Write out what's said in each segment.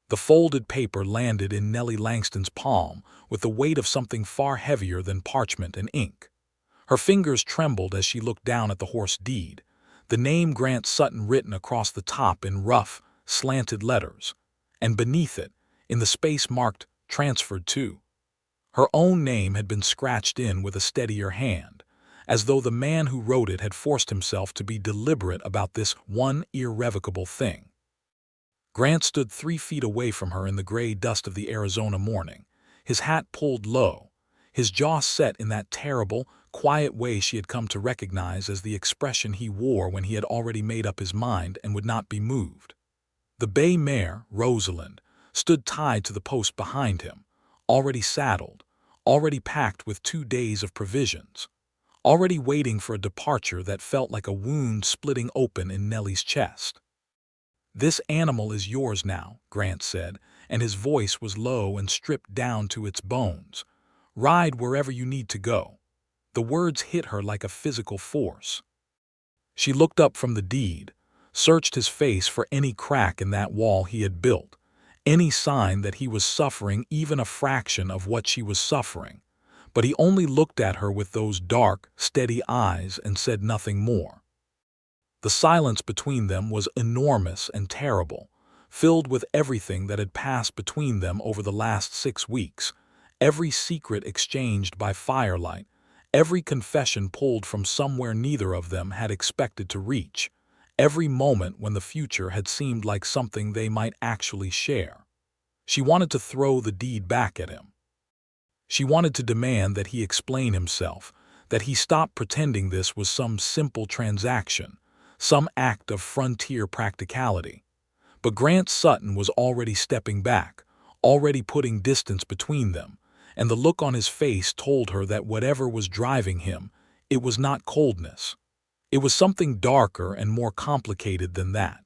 The folded paper landed in Nellie Langston's palm with the weight of something far heavier than parchment and ink. Her fingers trembled as she looked down at the horse deed, the name Grant Sutton written across the top in rough, slanted letters, and beneath it, in the space marked "Transferred to," her own name had been scratched in with a steadier hand, as though the man who wrote it had forced himself to be deliberate about this one irrevocable thing. Grant stood 3 feet away from her in the gray dust of the Arizona morning, his hat pulled low, his jaw set in that terrible, quiet way she had come to recognize as the expression he wore when he had already made up his mind and would not be moved. The bay mare, Rosalind, stood tied to the post behind him, already saddled, already packed with 2 days of provisions, already waiting for a departure that felt like a wound splitting open in Nellie's chest. "This animal is yours now," Grant said, and his voice was low and stripped down to its bones. "Ride wherever you need to go." The words hit her like a physical force. She looked up from the deed, searched his face for any crack in that wall he had built, any sign that he was suffering even a fraction of what she was suffering, but he only looked at her with those dark, steady eyes and said nothing more. The silence between them was enormous and terrible, filled with everything that had passed between them over the last 6 weeks, every secret exchanged by firelight, every confession pulled from somewhere neither of them had expected to reach, every moment when the future had seemed like something they might actually share. She wanted to throw the deed back at him. She wanted to demand that he explain himself, that he stop pretending this was some simple transaction, some act of frontier practicality. But Grant Sutton was already stepping back, already putting distance between them, and the look on his face told her that whatever was driving him, it was not coldness. It was something darker and more complicated than that.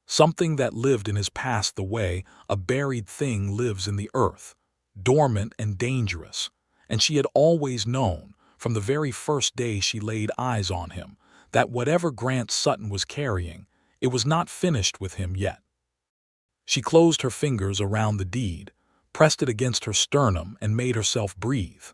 Something that lived in his past the way a buried thing lives in the earth, dormant and dangerous, and she had always known, from the very first day she laid eyes on him, that whatever Grant Sutton was carrying, it was not finished with him yet. She closed her fingers around the deed, pressed it against her sternum, and made herself breathe.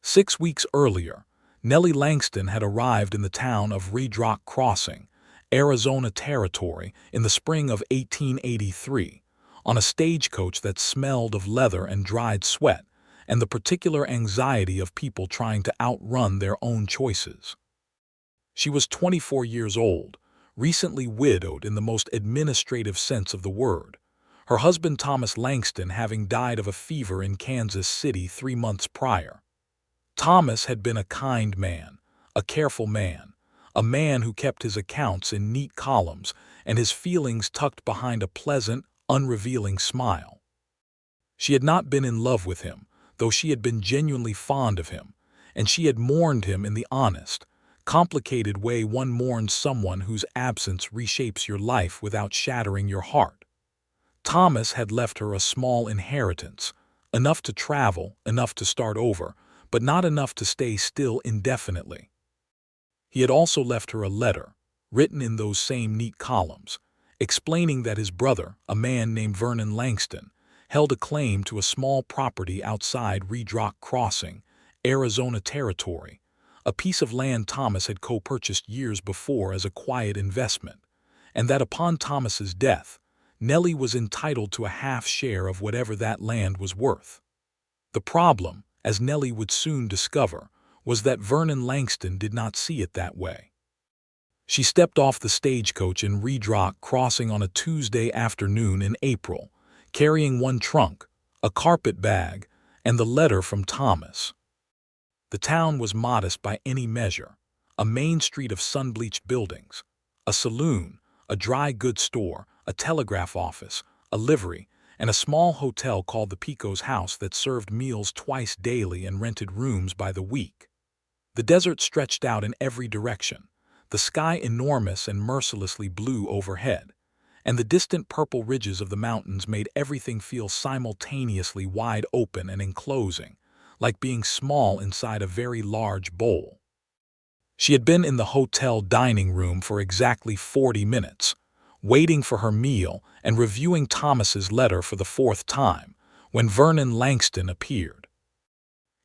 6 weeks earlier, Nellie Langston had arrived in the town of Red Rock Crossing, Arizona Territory, in the spring of 1883, on a stagecoach that smelled of leather and dried sweat, and the particular anxiety of people trying to outrun their own choices. She was 24 years old, recently widowed in the most administrative sense of the word, her husband Thomas Langston having died of a fever in Kansas City 3 months prior. Thomas had been a kind man, a careful man, a man who kept his accounts in neat columns and his feelings tucked behind a pleasant, unrevealing smile. She had not been in love with him, though she had been genuinely fond of him, and she had mourned him in the honest, complicated way one mourns someone whose absence reshapes your life without shattering your heart. Thomas had left her a small inheritance, enough to travel, enough to start over, but not enough to stay still indefinitely. He had also left her a letter, written in those same neat columns, explaining that his brother, a man named Vernon Langston, held a claim to a small property outside Red Rock Crossing, Arizona Territory, a piece of land Thomas had co-purchased years before as a quiet investment, and that upon Thomas's death, Nellie was entitled to a half share of whatever that land was worth. The problem, as Nellie would soon discover, was that Vernon Langston did not see it that way. She stepped off the stagecoach in Red Rock Crossing on a Tuesday afternoon in April, carrying one trunk, a carpet bag, and the letter from Thomas. The town was modest by any measure, a main street of sun-bleached buildings, a saloon, a dry goods store, a telegraph office, a livery, and a small hotel called the Pico's House that served meals twice daily and rented rooms by the week. The desert stretched out in every direction, the sky enormous and mercilessly blue overhead, and the distant purple ridges of the mountains made everything feel simultaneously wide open and enclosing, like being small inside a very large bowl. She had been in the hotel dining room for exactly 40 minutes, waiting for her meal and reviewing Thomas's letter for the fourth time, when Vernon Langston appeared.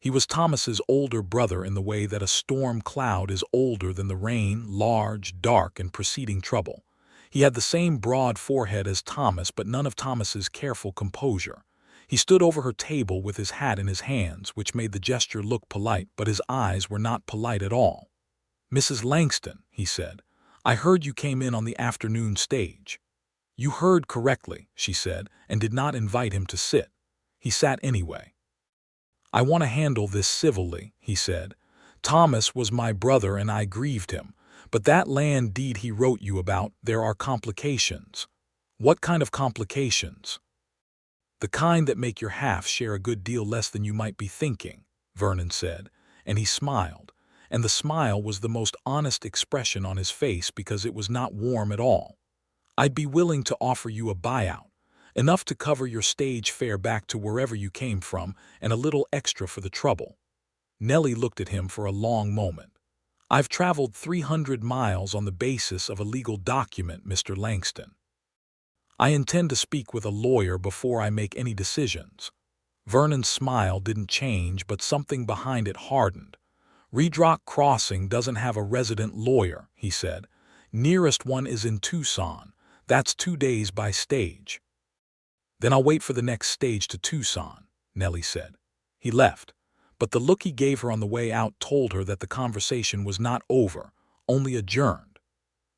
He was Thomas's older brother in the way that a storm cloud is older than the rain, large, dark, and preceding trouble. He had the same broad forehead as Thomas, but none of Thomas's careful composure. He stood over her table with his hat in his hands, which made the gesture look polite, but his eyes were not polite at all. "Mrs. Langston," he said, "I heard you came in on the afternoon stage." "You heard correctly," she said, and did not invite him to sit. He sat anyway. "I want to handle this civilly," he said. "Thomas was my brother and I grieved him, but that land deed he wrote you about, there are complications." "What kind of complications?" "The kind that make your half share a good deal less than you might be thinking," Vernon said, and he smiled, and the smile was the most honest expression on his face because it was not warm at all. "I'd be willing to offer you a buyout, enough to cover your stage fare back to wherever you came from and a little extra for the trouble." Nellie looked at him for a long moment. "I've traveled 300 miles on the basis of a legal document, Mr. Langston. I intend to speak with a lawyer before I make any decisions." Vernon's smile didn't change, but something behind it hardened. "Redrock Crossing doesn't have a resident lawyer," he said. "Nearest one is in Tucson. That's 2 days by stage." "Then I'll wait for the next stage to Tucson," Nellie said. He left, but the look he gave her on the way out told her that the conversation was not over, only adjourned.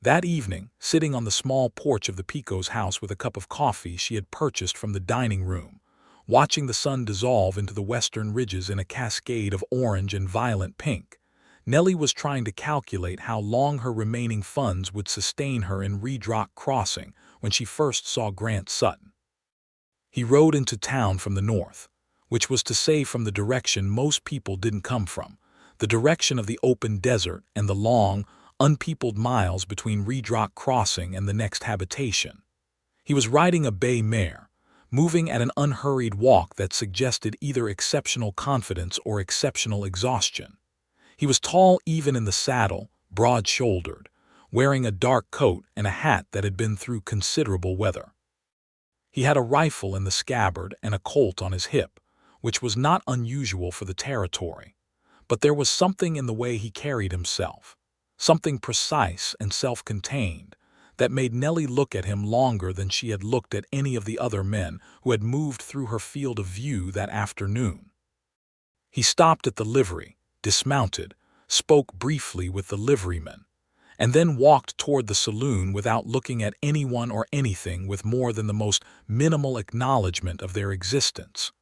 That evening, sitting on the small porch of the Pico's house with a cup of coffee she had purchased from the dining room, watching the sun dissolve into the western ridges in a cascade of orange and violent pink, Nellie was trying to calculate how long her remaining funds would sustain her in Redrock Crossing when she first saw Grant Sutton. He rode into town from the north, which was to say from the direction most people didn't come from, the direction of the open desert and the long, unpeopled miles between Redrock Crossing and the next habitation. He was riding a bay mare, moving at an unhurried walk that suggested either exceptional confidence or exceptional exhaustion. He was tall even in the saddle, broad-shouldered, wearing a dark coat and a hat that had been through considerable weather. He had a rifle in the scabbard and a Colt on his hip, which was not unusual for the territory, but there was something in the way he carried himself, something precise and self-contained, that made Nellie look at him longer than she had looked at any of the other men who had moved through her field of view that afternoon. He stopped at the livery, dismounted, spoke briefly with the liveryman, and then walked toward the saloon without looking at anyone or anything with more than the most minimal acknowledgement of their existence.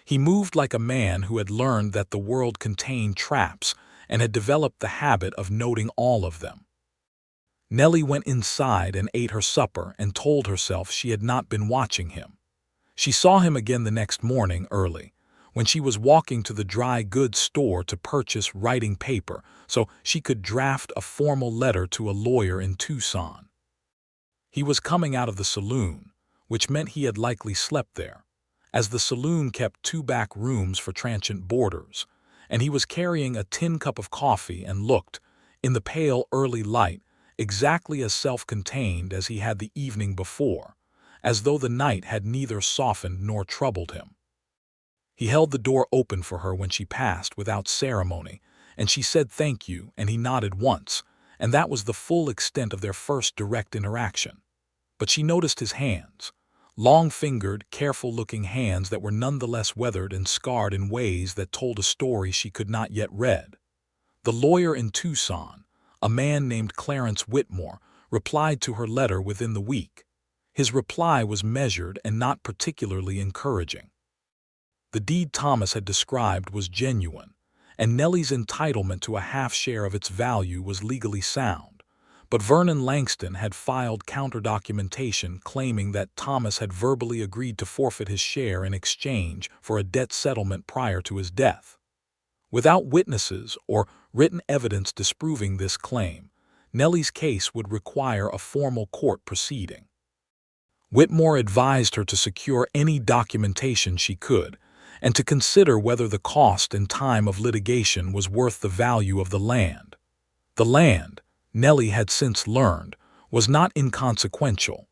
He moved like a man who had learned that the world contained traps and had developed the habit of noting all of them. Nellie went inside and ate her supper and told herself she had not been watching him. She saw him again the next morning early, when she was walking to the dry goods store to purchase writing paper so she could draft a formal letter to a lawyer in Tucson. He was coming out of the saloon, which meant he had likely slept there, as the saloon kept 2 back rooms for transient boarders, and he was carrying a tin cup of coffee and looked, in the pale early light, exactly as self-contained as he had the evening before, as though the night had neither softened nor troubled him. He held the door open for her when she passed without ceremony, and she said thank you, and he nodded once, and that was the full extent of their first direct interaction. But she noticed his hands, long-fingered, careful-looking hands that were nonetheless weathered and scarred in ways that told a story she could not yet read. The lawyer in Tucson, a man named Clarence Whitmore, replied to her letter within the week. His reply was measured and not particularly encouraging. The deed Thomas had described was genuine, and Nellie's entitlement to a half-share of its value was legally sound, but Vernon Langston had filed counter-documentation claiming that Thomas had verbally agreed to forfeit his share in exchange for a debt settlement prior to his death. Without witnesses or written evidence disproving this claim, Nellie's case would require a formal court proceeding. Whitmore advised her to secure any documentation she could, and to consider whether the cost and time of litigation was worth the value of the land. The land, Nellie had since learned, was not inconsequential.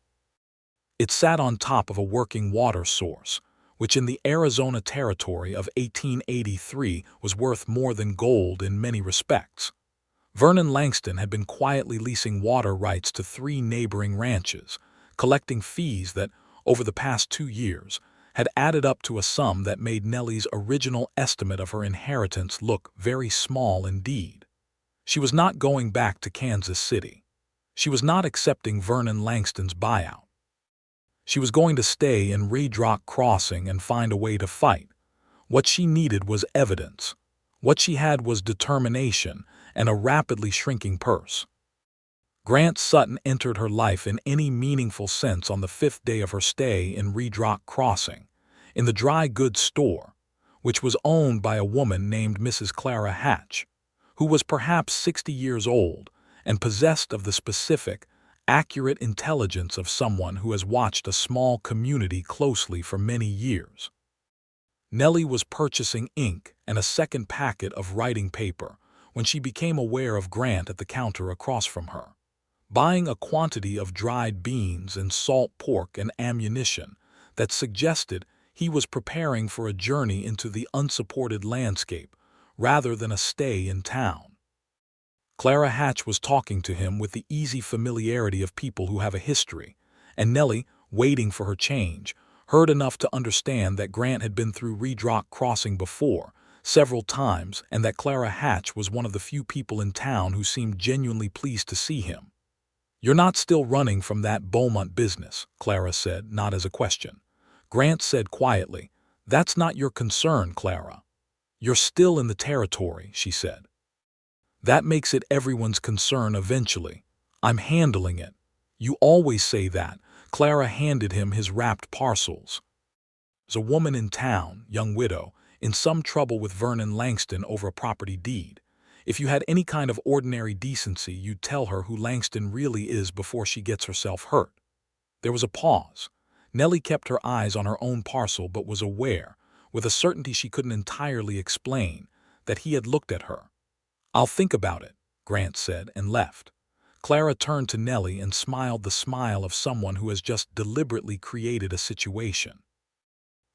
It sat on top of a working water source, which in the Arizona Territory of 1883 was worth more than gold in many respects. Vernon Langston had been quietly leasing water rights to 3 neighboring ranches, collecting fees that, over the past 2 years, had added up to a sum that made Nellie's original estimate of her inheritance look very small indeed. She was not going back to Kansas City. She was not accepting Vernon Langston's buyout. She was going to stay in Red Rock Crossing and find a way to fight. What she needed was evidence. What she had was determination and a rapidly shrinking purse. Grant Sutton entered her life in any meaningful sense on the 5th day of her stay in Red Rock Crossing, in the dry goods store, which was owned by a woman named Mrs. Clara Hatch, who was perhaps 60 years old and possessed of the specific, accurate intelligence of someone who has watched a small community closely for many years. Nellie was purchasing ink and a second packet of writing paper when she became aware of Grant at the counter across from her, buying a quantity of dried beans and salt pork and ammunition that suggested he was preparing for a journey into the unsupported landscape rather than a stay in town. Clara Hatch was talking to him with the easy familiarity of people who have a history, and Nellie, waiting for her change, heard enough to understand that Grant had been through Red Rock Crossing before, several times, and that Clara Hatch was one of the few people in town who seemed genuinely pleased to see him. "You're not still running from that Beaumont business," Clara said, not as a question. Grant said quietly, "That's not your concern, Clara." "You're still in the territory," she said. "That makes it everyone's concern eventually. I'm handling it." "You always say that." Clara handed him his wrapped parcels. "There's a woman in town, young widow, in some trouble with Vernon Langston over a property deed. If you had any kind of ordinary decency, you'd tell her who Langston really is before she gets herself hurt." There was a pause. Nellie kept her eyes on her own parcel but was aware, with a certainty she couldn't entirely explain, that he had looked at her. "I'll think about it," Grant said, and left. Clara turned to Nellie and smiled the smile of someone who has just deliberately created a situation.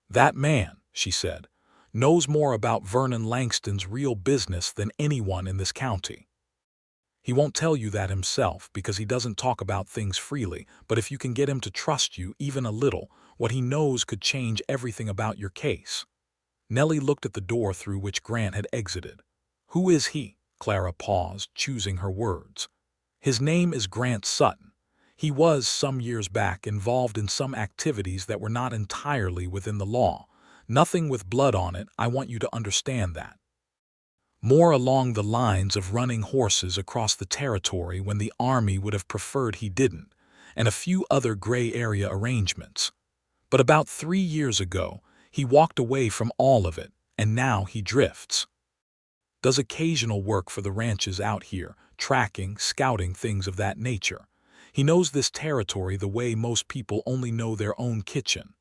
"That man," she said, "knows more about Vernon Langston's real business than anyone in this county. He won't tell you that himself because he doesn't talk about things freely, but if you can get him to trust you even a little, what he knows could change everything about your case." Nellie looked at the door through which Grant had exited. "Who is he?" Clara paused, choosing her words. "His name is Grant Sutton. He was, some years back, involved in some activities that were not entirely within the law. Nothing with blood on it, I want you to understand that. More along the lines of running horses across the territory when the Army would have preferred he didn't, and a few other gray area arrangements. But about 3 years ago, he walked away from all of it, and now he drifts. Does occasional work for the ranches out here, tracking, scouting, things of that nature. He knows this territory the way most people only know their own kitchen.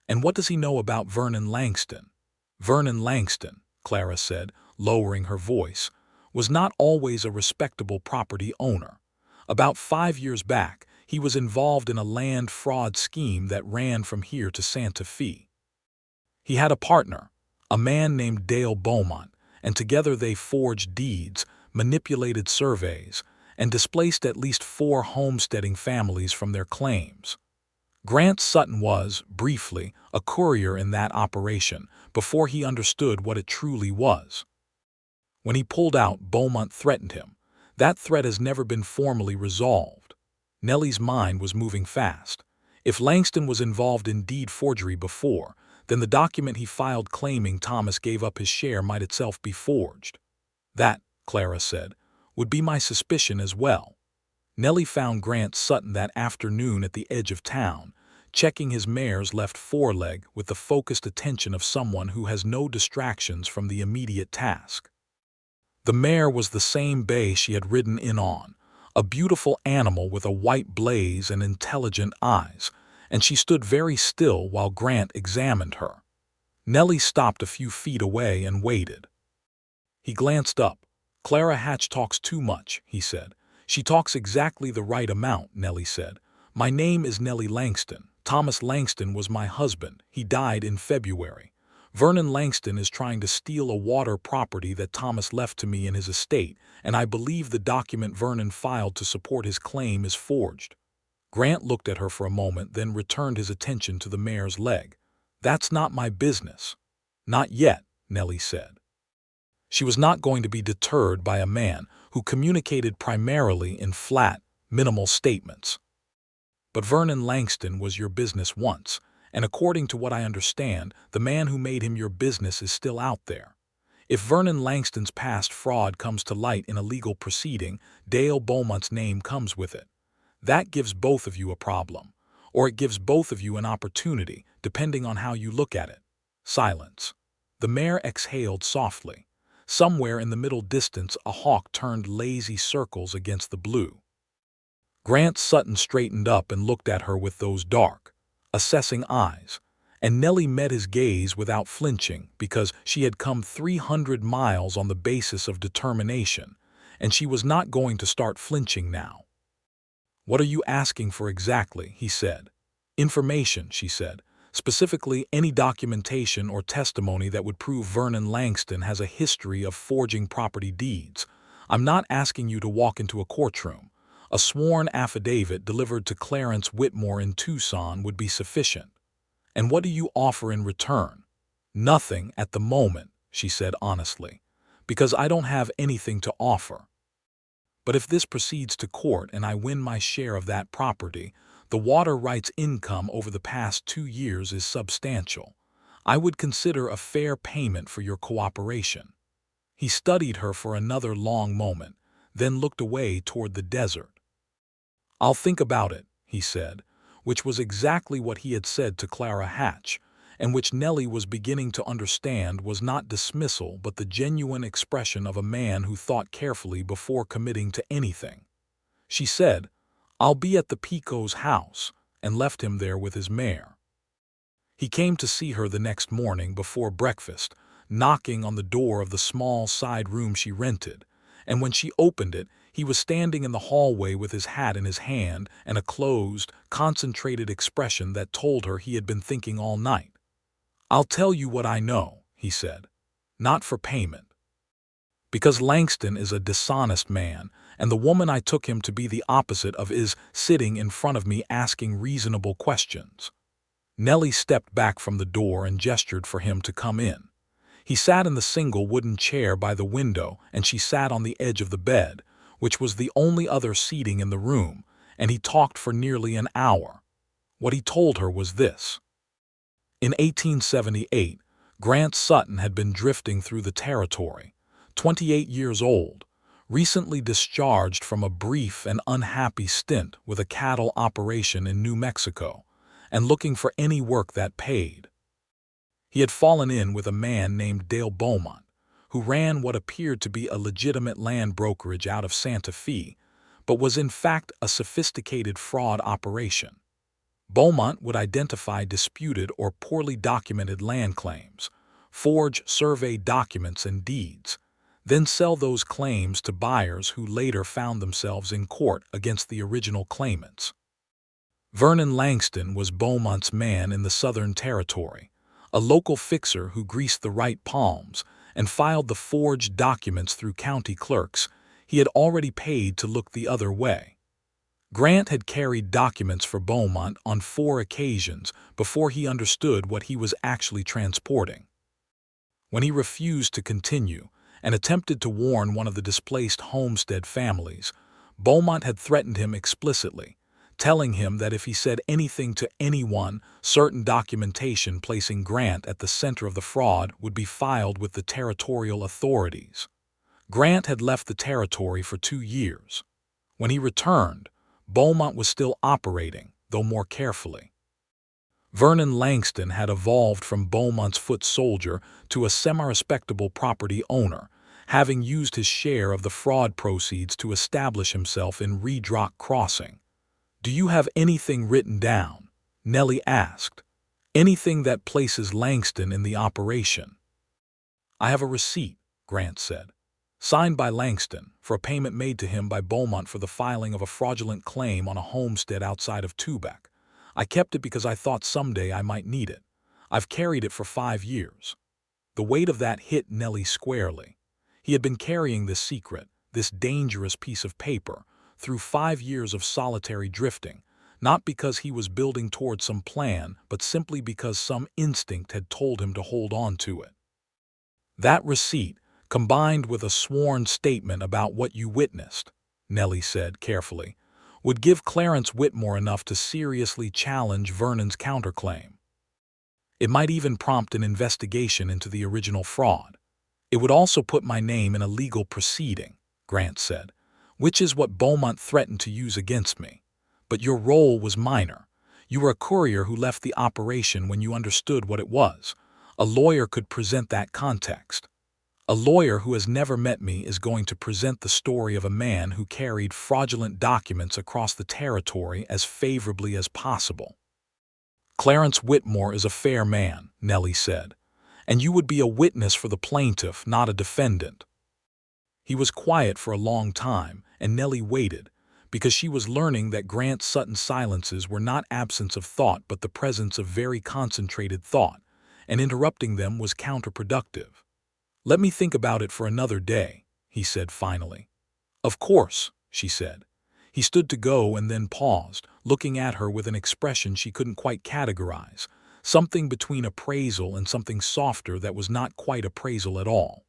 And what does he know about Vernon Langston?" "Vernon Langston," Clara said, lowering her voice, "was not always a respectable property owner. About 5 years back, he was involved in a land fraud scheme that ran from here to Santa Fe. He had a partner, a man named Dale Beaumont, and together they forged deeds, manipulated surveys, and displaced at least 4 homesteading families from their claims. Grant Sutton was, briefly, a courier in that operation before he understood what it truly was. When he pulled out, Beaumont threatened him. That threat has never been formally resolved." Nellie's mind was moving fast. If Langston was involved in deed forgery before, then the document he filed claiming Thomas gave up his share might itself be forged. "That," Clara said, "would be my suspicion as well." Nellie found Grant Sutton that afternoon at the edge of town, checking his mare's left foreleg with the focused attention of someone who has no distractions from the immediate task. The mare was the same bay she had ridden in on, a beautiful animal with a white blaze and intelligent eyes, and she stood very still while Grant examined her. Nellie stopped a few feet away and waited. He glanced up. "Clara Hatch talks too much," he said. She talks exactly the right amount, Nellie said. My name is Nellie Langston. Thomas Langston was my husband. He died in February. Vernon Langston is trying to steal a water property that Thomas left to me in his estate, and I believe the document Vernon filed to support his claim is forged. Grant looked at her for a moment, then returned his attention to the mare's leg. That's not my business. Not yet, Nellie said. She was not going to be deterred by a man who communicated primarily in flat, minimal statements. But Vernon Langston was your business once, and according to what I understand, the man who made him your business is still out there. If Vernon Langston's past fraud comes to light in a legal proceeding, Dale Beaumont's name comes with it. That gives both of you a problem, or it gives both of you an opportunity, depending on how you look at it. Silence. The mare exhaled softly. Somewhere in the middle distance, a hawk turned lazy circles against the blue. Grant Sutton straightened up and looked at her with those dark, assessing eyes, and Nellie met his gaze without flinching because she had come 300 miles on the basis of determination, and she was not going to start flinching now. What are you asking for exactly? He said. Information, she said. Specifically, any documentation or testimony that would prove Vernon Langston has a history of forging property deeds. I'm not asking you to walk into a courtroom. A sworn affidavit delivered to Clarence Whitmore in Tucson would be sufficient. And what do you offer in return? Nothing at the moment, she said honestly, because I don't have anything to offer. But if this proceeds to court and I win my share of that property, the water rights income over the past 2 years is substantial. I would consider a fair payment for your cooperation. He studied her for another long moment, then looked away toward the desert. I'll think about it, he said, which was exactly what he had said to Clara Hatch, and which Nellie was beginning to understand was not dismissal but the genuine expression of a man who thought carefully before committing to anything. She said, I'll be at the Pico's house, and left him there with his mare. He came to see her the next morning before breakfast, knocking on the door of the small side room she rented, and when she opened it, he was standing in the hallway with his hat in his hand and a closed, concentrated expression that told her he had been thinking all night. I'll tell you what I know, he said. Not for payment. Because Langston is a dishonest man, and the woman I took him to be the opposite of is sitting in front of me asking reasonable questions. Nellie stepped back from the door and gestured for him to come in. He sat in the single wooden chair by the window, and she sat on the edge of the bed, which was the only other seating in the room, and he talked for nearly an hour. What he told her was this. In 1878, Grant Sutton had been drifting through the territory, 28 years old, recently discharged from a brief and unhappy stint with a cattle operation in New Mexico, and looking for any work that paid. He had fallen in with a man named Dale Beaumont, who ran what appeared to be a legitimate land brokerage out of Santa Fe, but was in fact a sophisticated fraud operation. Beaumont would identify disputed or poorly documented land claims, forge survey documents and deeds, then sell those claims to buyers who later found themselves in court against the original claimants. Vernon Langston was Beaumont's man in the Southern Territory, a local fixer who greased the right palms and filed the forged documents through county clerks he had already paid to look the other way. Grant had carried documents for Beaumont on 4 occasions before he understood what he was actually transporting. When he refused to continue and attempted to warn one of the displaced homestead families, Beaumont had threatened him explicitly, telling him that if he said anything to anyone, certain documentation placing Grant at the center of the fraud would be filed with the territorial authorities. Grant had left the territory for 2 years. When he returned, Beaumont was still operating, though more carefully. Vernon Langston had evolved from Beaumont's foot soldier to a semi-respectable property owner, having used his share of the fraud proceeds to establish himself in Reed Rock Crossing. "Do you have anything written down?" Nellie asked. "Anything that places Langston in the operation?" "I have a receipt," Grant said. Signed by Langston, for a payment made to him by Beaumont for the filing of a fraudulent claim on a homestead outside of Tubac. I kept it because I thought someday I might need it. I've carried it for 5 years. The weight of that hit Nellie squarely. He had been carrying this secret, this dangerous piece of paper, through 5 years of solitary drifting, not because he was building toward some plan, but simply because some instinct had told him to hold on to it. That receipt, combined with a sworn statement about what you witnessed, Nellie said carefully, would give Clarence Whitmore enough to seriously challenge Vernon's counterclaim. It might even prompt an investigation into the original fraud. It would also put my name in a legal proceeding, Grant said, which is what Beaumont threatened to use against me. But your role was minor. You were a courier who left the operation when you understood what it was. A lawyer could present that context. A lawyer who has never met me is going to present the story of a man who carried fraudulent documents across the territory as favorably as possible. Clarence Whitmore is a fair man, Nellie said, and you would be a witness for the plaintiff, not a defendant. He was quiet for a long time, and Nellie waited, because she was learning that Grant Sutton's silences were not absence of thought but the presence of very concentrated thought, and interrupting them was counterproductive. "Let me think about it for another day," he said finally. "Of course," she said. He stood to go and then paused, looking at her with an expression she couldn't quite categorize, something between appraisal and something softer that was not quite appraisal at all.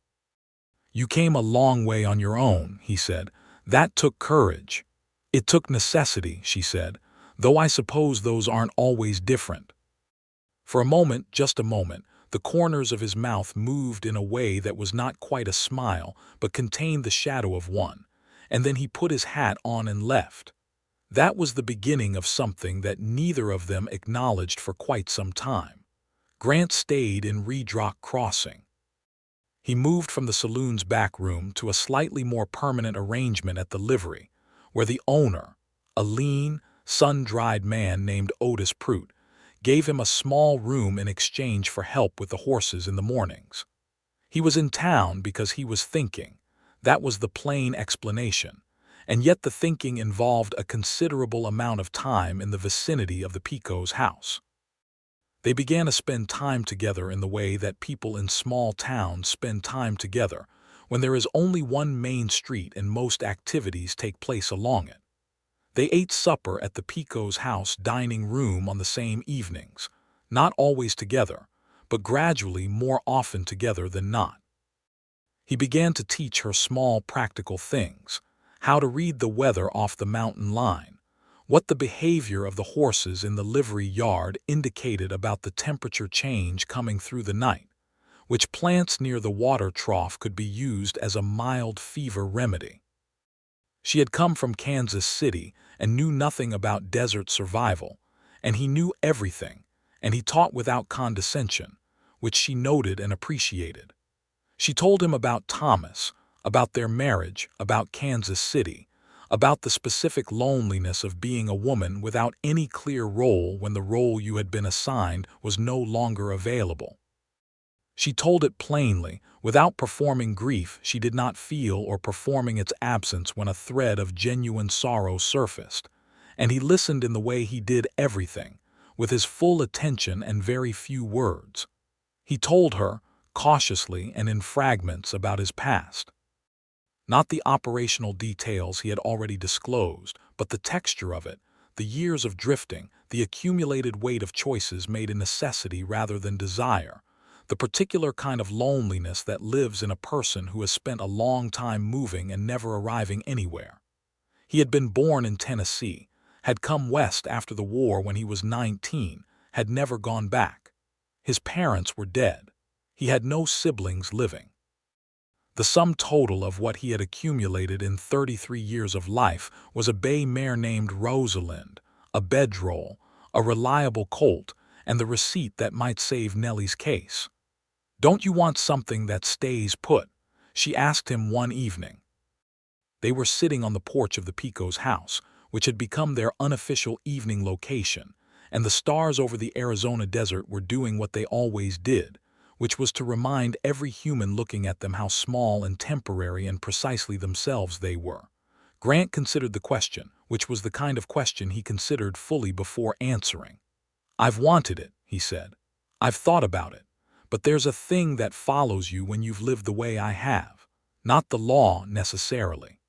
"You came a long way on your own," he said. "That took courage." "It took necessity," she said, "though I suppose those aren't always different." For a moment, just a moment, the corners of his mouth moved in a way that was not quite a smile but contained the shadow of one, and then he put his hat on and left. That was the beginning of something that neither of them acknowledged for quite some time. Grant stayed in Redrock Crossing. He moved from the saloon's back room to a slightly more permanent arrangement at the livery, where the owner, a lean, sun-dried man named Otis Prout, gave him a small room in exchange for help with the horses in the mornings. He was in town because he was thinking. That was the plain explanation, and yet the thinking involved a considerable amount of time in the vicinity of the Picots' house. They began to spend time together in the way that people in small towns spend time together, when there is only one main street and most activities take place along it. They ate supper at the Picots' house dining room on the same evenings, not always together, but gradually more often together than not. He began to teach her small practical things, how to read the weather off the mountain line, what the behavior of the horses in the livery yard indicated about the temperature change coming through the night, which plants near the water trough could be used as a mild fever remedy. She had come from Kansas City and knew nothing about desert survival, and he knew everything, and he taught without condescension, which she noted and appreciated. She told him about Thomas, about their marriage, about Kansas City, about the specific loneliness of being a woman without any clear role when the role you had been assigned was no longer available. She told it plainly, without performing grief she did not feel or performing its absence when a thread of genuine sorrow surfaced, and he listened in the way he did everything, with his full attention and very few words. He told her, cautiously and in fragments, about his past. Not the operational details he had already disclosed, but the texture of it, the years of drifting, the accumulated weight of choices made a necessity rather than desire, the particular kind of loneliness that lives in a person who has spent a long time moving and never arriving anywhere. He had been born in Tennessee, had come west after the war when he was 19, had never gone back. His parents were dead. He had no siblings living. The sum total of what he had accumulated in 33 years of life was a bay mare named Rosalind, a bedroll, a reliable colt, and the receipt that might save Nellie's case. "Don't you want something that stays put?" she asked him one evening. They were sitting on the porch of the Picots' house, which had become their unofficial evening location, and the stars over the Arizona desert were doing what they always did, which was to remind every human looking at them how small and temporary and precisely themselves they were. Grant considered the question, which was the kind of question he considered fully before answering. "I've wanted it," he said. "I've thought about it. But there's a thing that follows you when you've lived the way I have. Not the law, necessarily.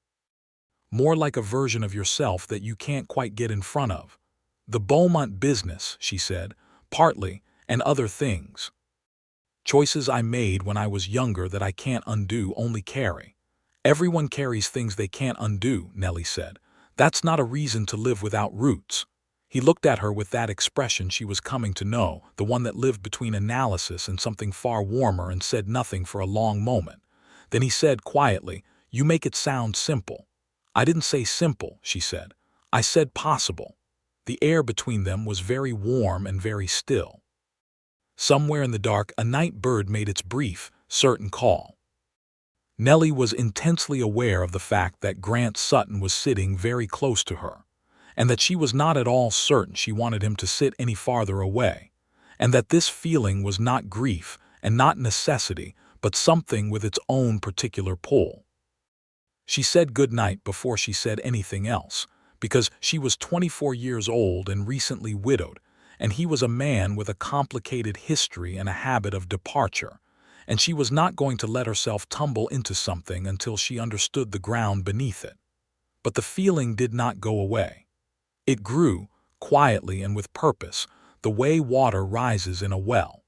More like a version of yourself that you can't quite get in front of. The Beaumont business," she said, "partly, and other things. Choices I made when I was younger that I can't undo only carry." "Everyone carries things they can't undo," Nellie said. "That's not a reason to live without roots." He looked at her with that expression she was coming to know, the one that lived between analysis and something far warmer, and said nothing for a long moment. Then he said quietly, "You make it sound simple." "I didn't say simple," she said. "I said possible." The air between them was very warm and very still. Somewhere in the dark, a night bird made its brief, certain call. Nellie was intensely aware of the fact that Grant Sutton was sitting very close to her, and that she was not at all certain she wanted him to sit any farther away, and that this feeling was not grief and not necessity, but something with its own particular pull. She said good night before she said anything else, because she was 24 years old and recently widowed, and he was a man with a complicated history and a habit of departure, and she was not going to let herself tumble into something until she understood the ground beneath it. But the feeling did not go away. It grew, quietly and with purpose, the way water rises in a well.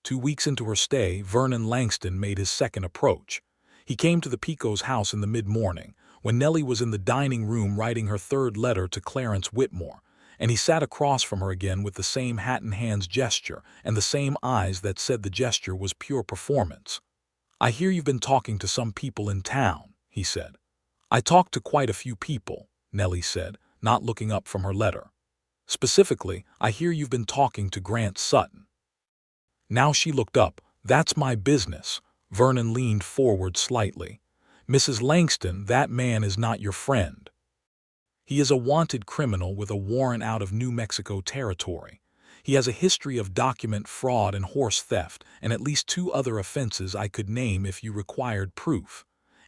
2 weeks into her stay, Vernon Langston made his second approach. He came to the Picots' house in the mid-morning, when Nellie was in the dining room writing her third letter to Clarence Whitmore, and he sat across from her again with the same hat-in-hands gesture and the same eyes that said the gesture was pure performance. "I hear you've been talking to some people in town," he said. "I talked to quite a few people," Nellie said, not looking up from her letter. "Specifically, I hear you've been talking to Grant Sutton." Now she looked up. "That's my business." Vernon leaned forward slightly. "Mrs. Langston, that man is not your friend. He is a wanted criminal with a warrant out of New Mexico territory. He has a history of document fraud and horse theft, and at least 2 other offenses I could name if you required proof.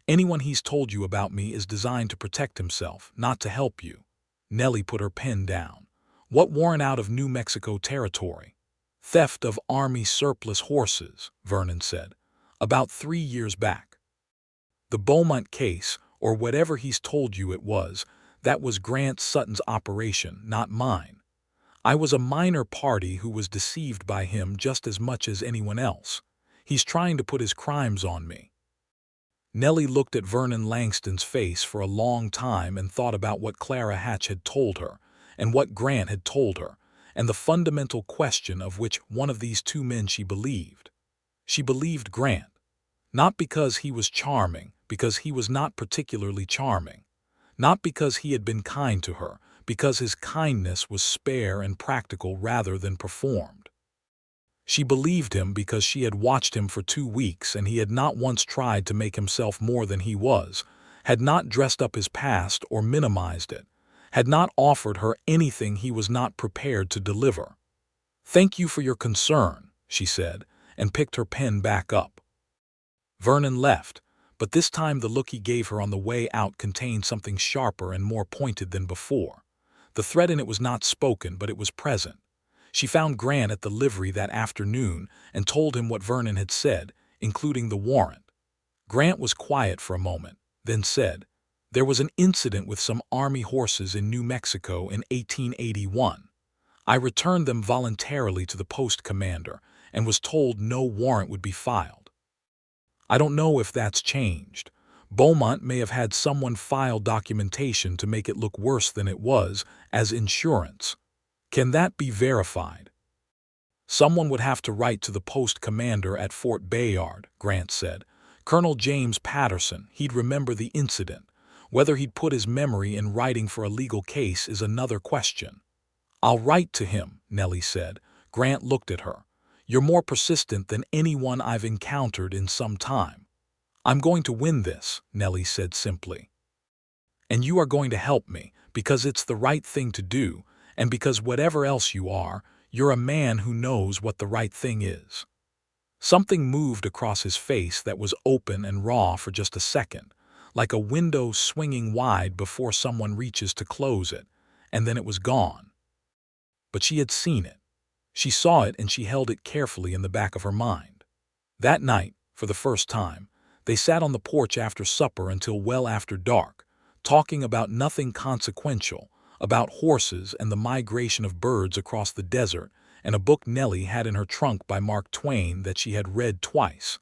Anyone he's told you about me is designed to protect himself, not to help you." Nellie put her pen down. "What warrant out of New Mexico territory?" "Theft of Army surplus horses," Vernon said. "About 3 years back. The Beaumont case, or whatever he's told you it was, that was Grant Sutton's operation, not mine. I was a minor party who was deceived by him just as much as anyone else. He's trying to put his crimes on me." Nellie looked at Vernon Langston's face for a long time and thought about what Clara Hatch had told her, and what Grant had told her, and the fundamental question of which one of these 2 men she believed. She believed Grant. Not because he was charming, because he was not particularly charming. Not because he had been kind to her, because his kindness was spare and practical rather than performed. She believed him because she had watched him for 2 weeks, and he had not once tried to make himself more than he was, had not dressed up his past or minimized it, had not offered her anything he was not prepared to deliver. "Thank you for your concern," she said, and picked her pen back up. Vernon left, but this time the look he gave her on the way out contained something sharper and more pointed than before. The threat in it was not spoken, but it was present. She found Grant at the livery that afternoon and told him what Vernon had said, including the warrant. Grant was quiet for a moment, then said, "There was an incident with some Army horses in New Mexico in 1881. I returned them voluntarily to the post commander and was told no warrant would be filed. I don't know if that's changed. Beaumont may have had someone file documentation to make it look worse than it was, as insurance. Can that be verified?" "Someone would have to write to the post commander at Fort Bayard," Grant said. "Colonel James Patterson, he'd remember the incident. Whether he'd put his memory in writing for a legal case is another question." "I'll write to him," Nellie said. Grant looked at her. "You're more persistent than anyone I've encountered in some time." "I'm going to win this," Nellie said simply. "And you are going to help me, because it's the right thing to do, and because whatever else you are, you're a man who knows what the right thing is." Something moved across his face that was open and raw for just a second, like a window swinging wide before someone reaches to close it, and then it was gone. But she had seen it. She saw it, and she held it carefully in the back of her mind. That night, for the first time, they sat on the porch after supper until well after dark, talking about nothing consequential, about horses and the migration of birds across the desert, and a book Nellie had in her trunk by Mark Twain that she had read twice.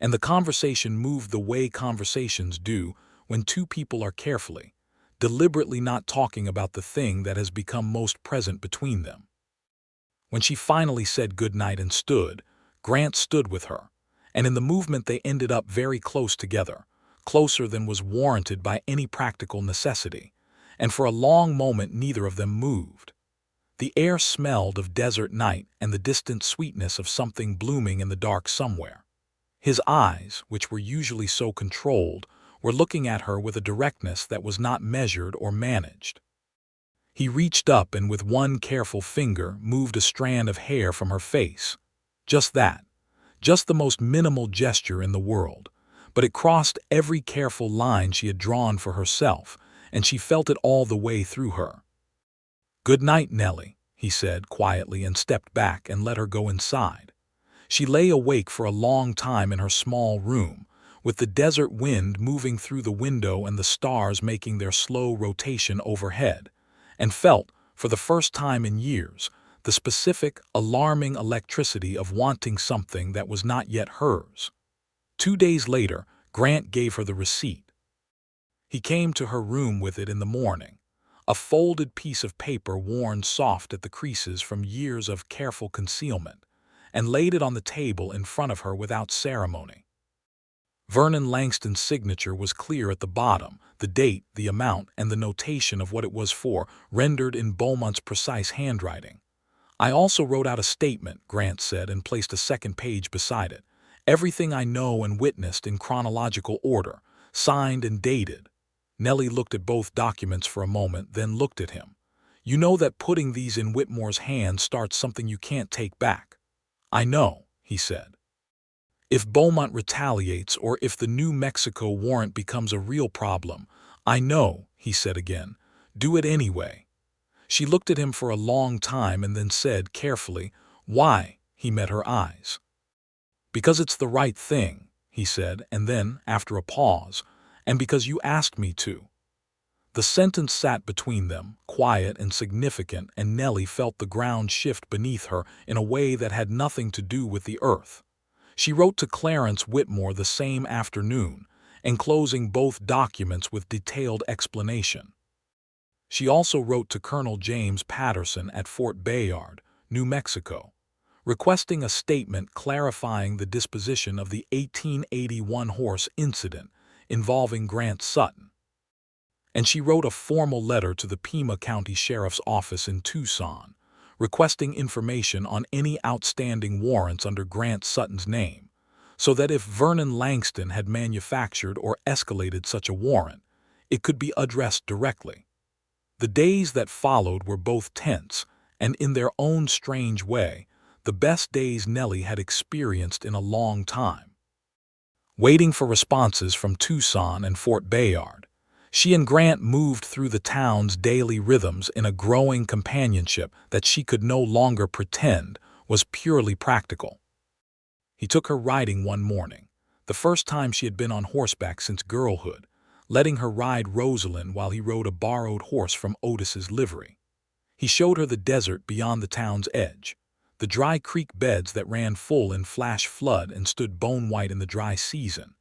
And the conversation moved the way conversations do when two people are carefully, deliberately not talking about the thing that has become most present between them. When she finally said goodnight and stood, Grant stood with her, and in the movement they ended up very close together, closer than was warranted by any practical necessity, and for a long moment neither of them moved. The air smelled of desert night and the distant sweetness of something blooming in the dark somewhere. His eyes, which were usually so controlled, were looking at her with a directness that was not measured or managed. He reached up and with one careful finger moved a strand of hair from her face. Just that. Just the most minimal gesture in the world. But it crossed every careful line she had drawn for herself, and she felt it all the way through her. "Good night, Nellie," he said quietly, and stepped back and let her go inside. She lay awake for a long time in her small room, with the desert wind moving through the window and the stars making their slow rotation overhead, and felt, for the first time in years, the specific, alarming electricity of wanting something that was not yet hers. 2 days later, Grant gave her the receipt. He came to her room with it in the morning, a folded piece of paper worn soft at the creases from years of careful concealment, and laid it on the table in front of her without ceremony. Vernon Langston's signature was clear at the bottom, the date, the amount, and the notation of what it was for, rendered in Beaumont's precise handwriting. "I also wrote out a statement," Grant said, and placed a second page beside it. "Everything I know and witnessed in chronological order, signed and dated." Nellie looked at both documents for a moment, then looked at him. "You know that putting these in Whitmore's hands starts something you can't take back." "I know," he said. "If Beaumont retaliates or if the New Mexico warrant becomes a real problem, I know," he said again. "Do it anyway." She looked at him for a long time and then said carefully, "Why?" He met her eyes. "Because it's the right thing," he said, and then, after a pause, "and because you asked me to." The sentence sat between them, quiet and significant, and Nellie felt the ground shift beneath her in a way that had nothing to do with the earth. She wrote to Clarence Whitmore the same afternoon, enclosing both documents with detailed explanation. She also wrote to Colonel James Patterson at Fort Bayard, New Mexico, requesting a statement clarifying the disposition of the 1881 horse incident involving Grant Sutton. And she wrote a formal letter to the Pima County Sheriff's Office in Tucson, requesting information on any outstanding warrants under Grant Sutton's name, so that if Vernon Langston had manufactured or escalated such a warrant, it could be addressed directly. The days that followed were both tense, and in their own strange way, the best days Nellie had experienced in a long time. Waiting for responses from Tucson and Fort Bayard, she and Grant moved through the town's daily rhythms in a growing companionship that she could no longer pretend was purely practical. He took her riding one morning, the first time she had been on horseback since girlhood, letting her ride Rosalind while he rode a borrowed horse from Otis's livery. He showed her the desert beyond the town's edge, the dry creek beds that ran full in flash flood and stood bone-white in the dry season,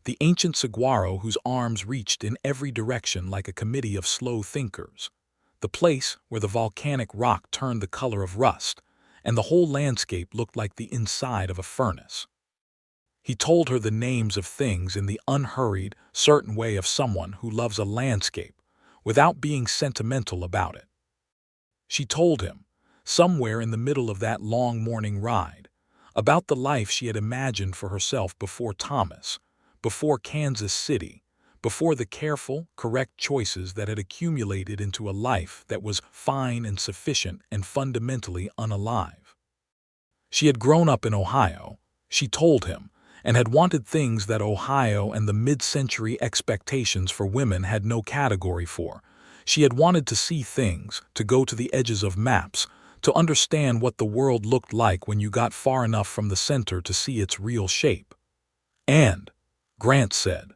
the ancient saguaro whose arms reached in every direction like a committee of slow thinkers, the place where the volcanic rock turned the color of rust, and the whole landscape looked like the inside of a furnace. He told her the names of things in the unhurried, certain way of someone who loves a landscape without being sentimental about it. She told him, somewhere in the middle of that long morning ride, about the life she had imagined for herself before Thomas, before Kansas City, before the careful, correct choices that had accumulated into a life that was fine and sufficient and fundamentally unalive. She had grown up in Ohio. She told him, and had wanted things that Ohio and the mid-century expectations for women had no category for. She had wanted to see things, to go to the edges of maps, to understand what the world looked like when you got far enough from the center to see its real shape. And, Grant said,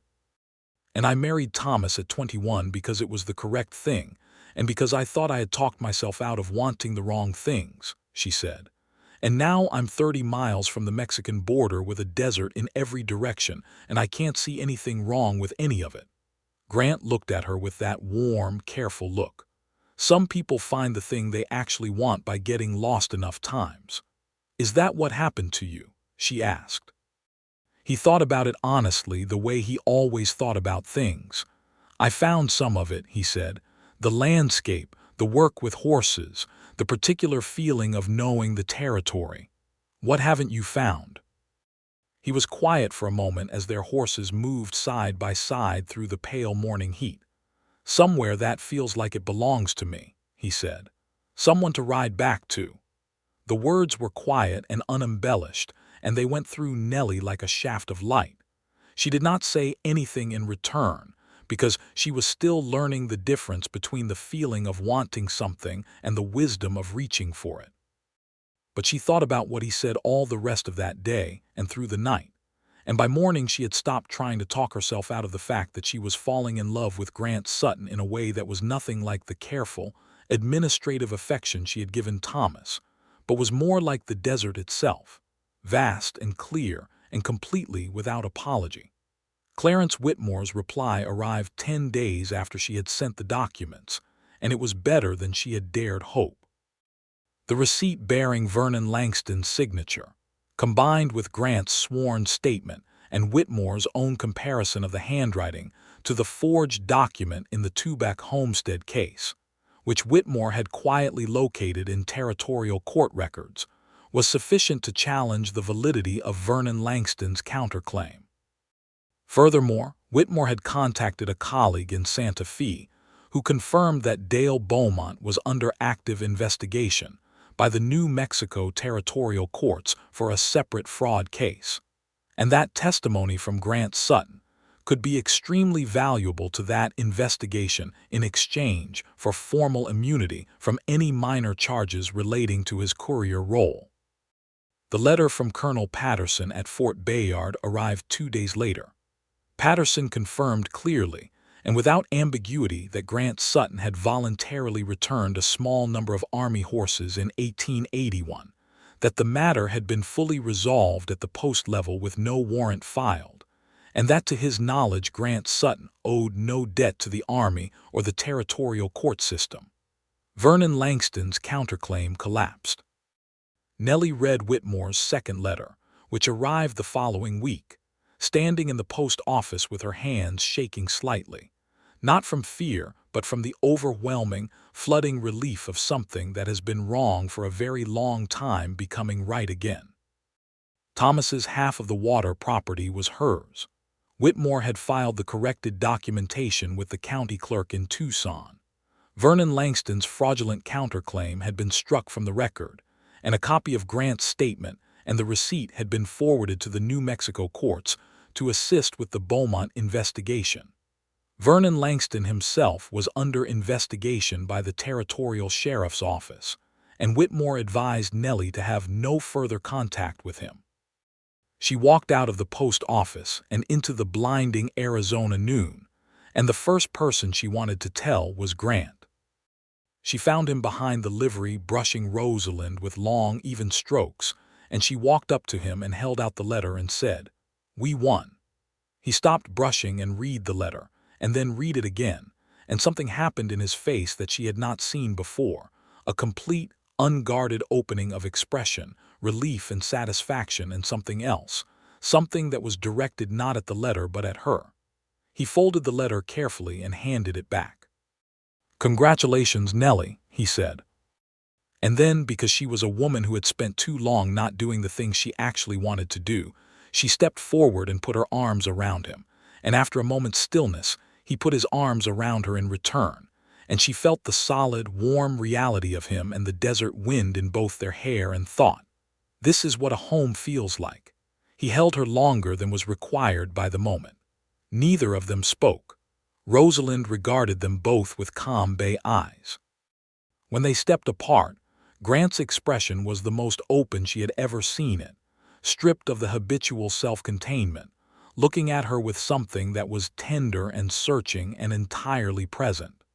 and I married Thomas at 21 because it was the correct thing, and because I thought I had talked myself out of wanting the wrong things, she said. And now I'm 30 miles from the Mexican border with a desert in every direction, and I can't see anything wrong with any of it. Grant looked at her with that warm, careful look. Some people find the thing they actually want by getting lost enough times. Is that what happened to you? She asked. He thought about it honestly, the way he always thought about things. I found some of it, he said. The landscape, the work with horses, the particular feeling of knowing the territory. What haven't you found? He was quiet for a moment as their horses moved side by side through the pale morning heat. Somewhere that feels like it belongs to me, he said. Someone to ride back to. The words were quiet and unembellished, and they went through Nellie like a shaft of light. She did not say anything in return, because she was still learning the difference between the feeling of wanting something and the wisdom of reaching for it. But she thought about what he said all the rest of that day and through the night, and by morning she had stopped trying to talk herself out of the fact that she was falling in love with Grant Sutton in a way that was nothing like the careful, administrative affection she had given Thomas, but was more like the desert itself, vast and clear and completely without apology. Clarence Whitmore's reply arrived 10 days after she had sent the documents, and it was better than she had dared hope. The receipt bearing Vernon Langston's signature, combined with Grant's sworn statement and Whitmore's own comparison of the handwriting to the forged document in the Tubac homestead case, which Whitmore had quietly located in territorial court records, was sufficient to challenge the validity of Vernon Langston's counterclaim. Furthermore, Whitmore had contacted a colleague in Santa Fe who confirmed that Dale Beaumont was under active investigation by the New Mexico territorial courts for a separate fraud case, and that testimony from Grant Sutton could be extremely valuable to that investigation in exchange for formal immunity from any minor charges relating to his courier role. The letter from Colonel Patterson at Fort Bayard arrived 2 days later. Patterson confirmed clearly and without ambiguity that Grant Sutton had voluntarily returned a small number of Army horses in 1881, that the matter had been fully resolved at the post level with no warrant filed, and that to his knowledge Grant Sutton owed no debt to the Army or the territorial court system. Vernon Langston's counterclaim collapsed. Nellie read Whitmore's second letter, which arrived the following week, standing in the post office with her hands shaking slightly, not from fear, but from the overwhelming, flooding relief of something that has been wrong for a very long time becoming right again. Thomas's half of the water property was hers. Whitmore had filed the corrected documentation with the county clerk in Tucson. Vernon Langston's fraudulent counterclaim had been struck from the record, and a copy of Grant's statement and the receipt had been forwarded to the New Mexico courts to assist with the Beaumont investigation. Vernon Langston himself was under investigation by the territorial sheriff's office, and Whitmore advised Nellie to have no further contact with him. She walked out of the post office and into the blinding Arizona noon, and the first person she wanted to tell was Grant. She found him behind the livery brushing Rosalind with long, even strokes, and she walked up to him and held out the letter and said, "We won." He stopped brushing and read the letter, and then read it again, and something happened in his face that she had not seen before, a complete, unguarded opening of expression, relief and satisfaction and something else, something that was directed not at the letter but at her. He folded the letter carefully and handed it back. "Congratulations, Nellie," he said. And then, because she was a woman who had spent too long not doing the things she actually wanted to do, she stepped forward and put her arms around him, and after a moment's stillness, he put his arms around her in return, and she felt the solid, warm reality of him and the desert wind in both their hair and thought, "This is what a home feels like." He held her longer than was required by the moment. Neither of them spoke. Rosalind regarded them both with calm bay eyes. When they stepped apart, Grant's expression was the most open she had ever seen it, stripped of the habitual self-containment, looking at her with something that was tender and searching and entirely present.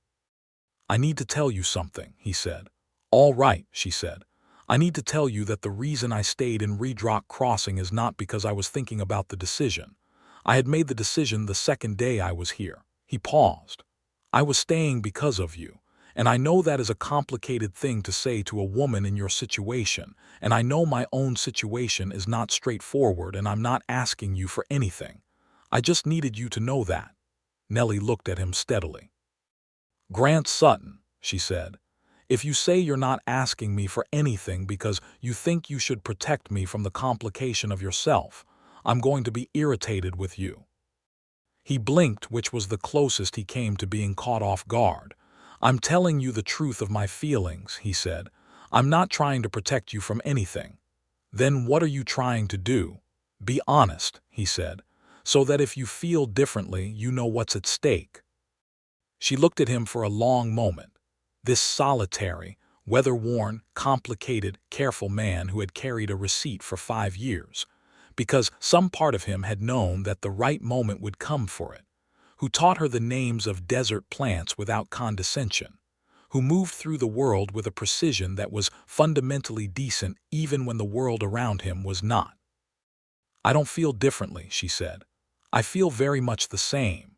"I need to tell you something," he said. "All right," she said. "I need to tell you that the reason I stayed in Redrock Crossing is not because I was thinking about the decision. I had made the decision the second day I was here." He paused. "I was staying because of you. And I know that is a complicated thing to say to a woman in your situation, and I know my own situation is not straightforward, and I'm not asking you for anything. I just needed you to know that." Nellie looked at him steadily. "Grant Sutton," she said, "if you say you're not asking me for anything because you think you should protect me from the complication of yourself, I'm going to be irritated with you." He blinked, which was the closest he came to being caught off guard. "I'm telling you the truth of my feelings," he said. "I'm not trying to protect you from anything." "Then what are you trying to do?" "Be honest," he said, "so that if you feel differently, you know what's at stake." She looked at him for a long moment. This solitary, weather-worn, complicated, careful man who had carried a receipt for 5 years, because some part of him had known that the right moment would come for it, who taught her the names of desert plants without condescension, who moved through the world with a precision that was fundamentally decent even when the world around him was not. "I don't feel differently," she said. "I feel very much the same."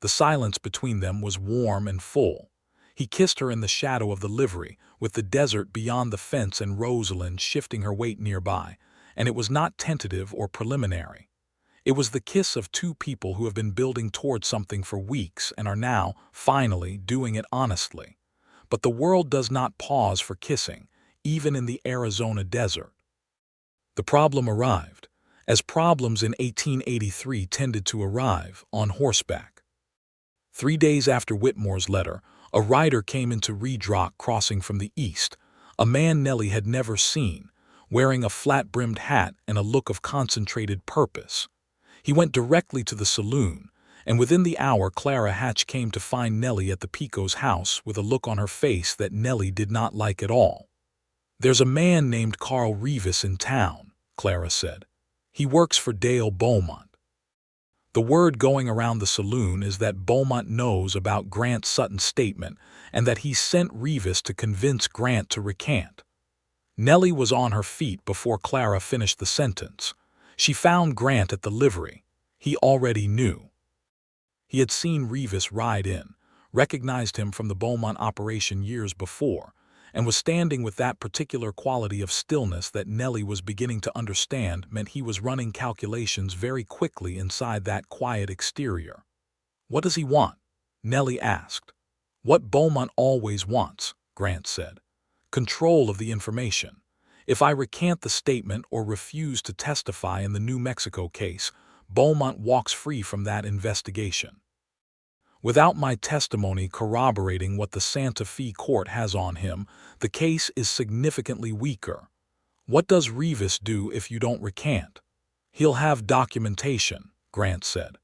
The silence between them was warm and full. He kissed her in the shadow of the livery, with the desert beyond the fence and Rosalind shifting her weight nearby, and it was not tentative or preliminary. It was the kiss of two people who have been building toward something for weeks and are now, finally, doing it honestly. But the world does not pause for kissing, even in the Arizona desert. The problem arrived, as problems in 1883 tended to arrive, on horseback. 3 days after Whitmore's letter, a rider came into Redrock Crossing from the east, a man Nellie had never seen, wearing a flat-brimmed hat and a look of concentrated purpose. He went directly to the saloon, and within the hour Clara Hatch came to find Nellie at the Pico's house with a look on her face that Nellie did not like at all. "There's a man named Carl Revis in town," Clara said. "He works for Dale Beaumont." The word going around the saloon is that Beaumont knows about Grant Sutton's statement and that he sent Revis to convince Grant to recant. Nellie was on her feet before Clara finished the sentence. She found Grant at the livery. He already knew. He had seen Revis ride in, recognized him from the Beaumont operation years before, and was standing with that particular quality of stillness that Nellie was beginning to understand meant he was running calculations very quickly inside that quiet exterior. "What does he want?" Nellie asked. "What Beaumont always wants," Grant said. "Control of the information. If I recant the statement or refuse to testify in the New Mexico case, Beaumont walks free from that investigation. Without my testimony corroborating what the Santa Fe court has on him, the case is significantly weaker. What does Revis do if you don't recant?" "He'll have documentation," Grant said.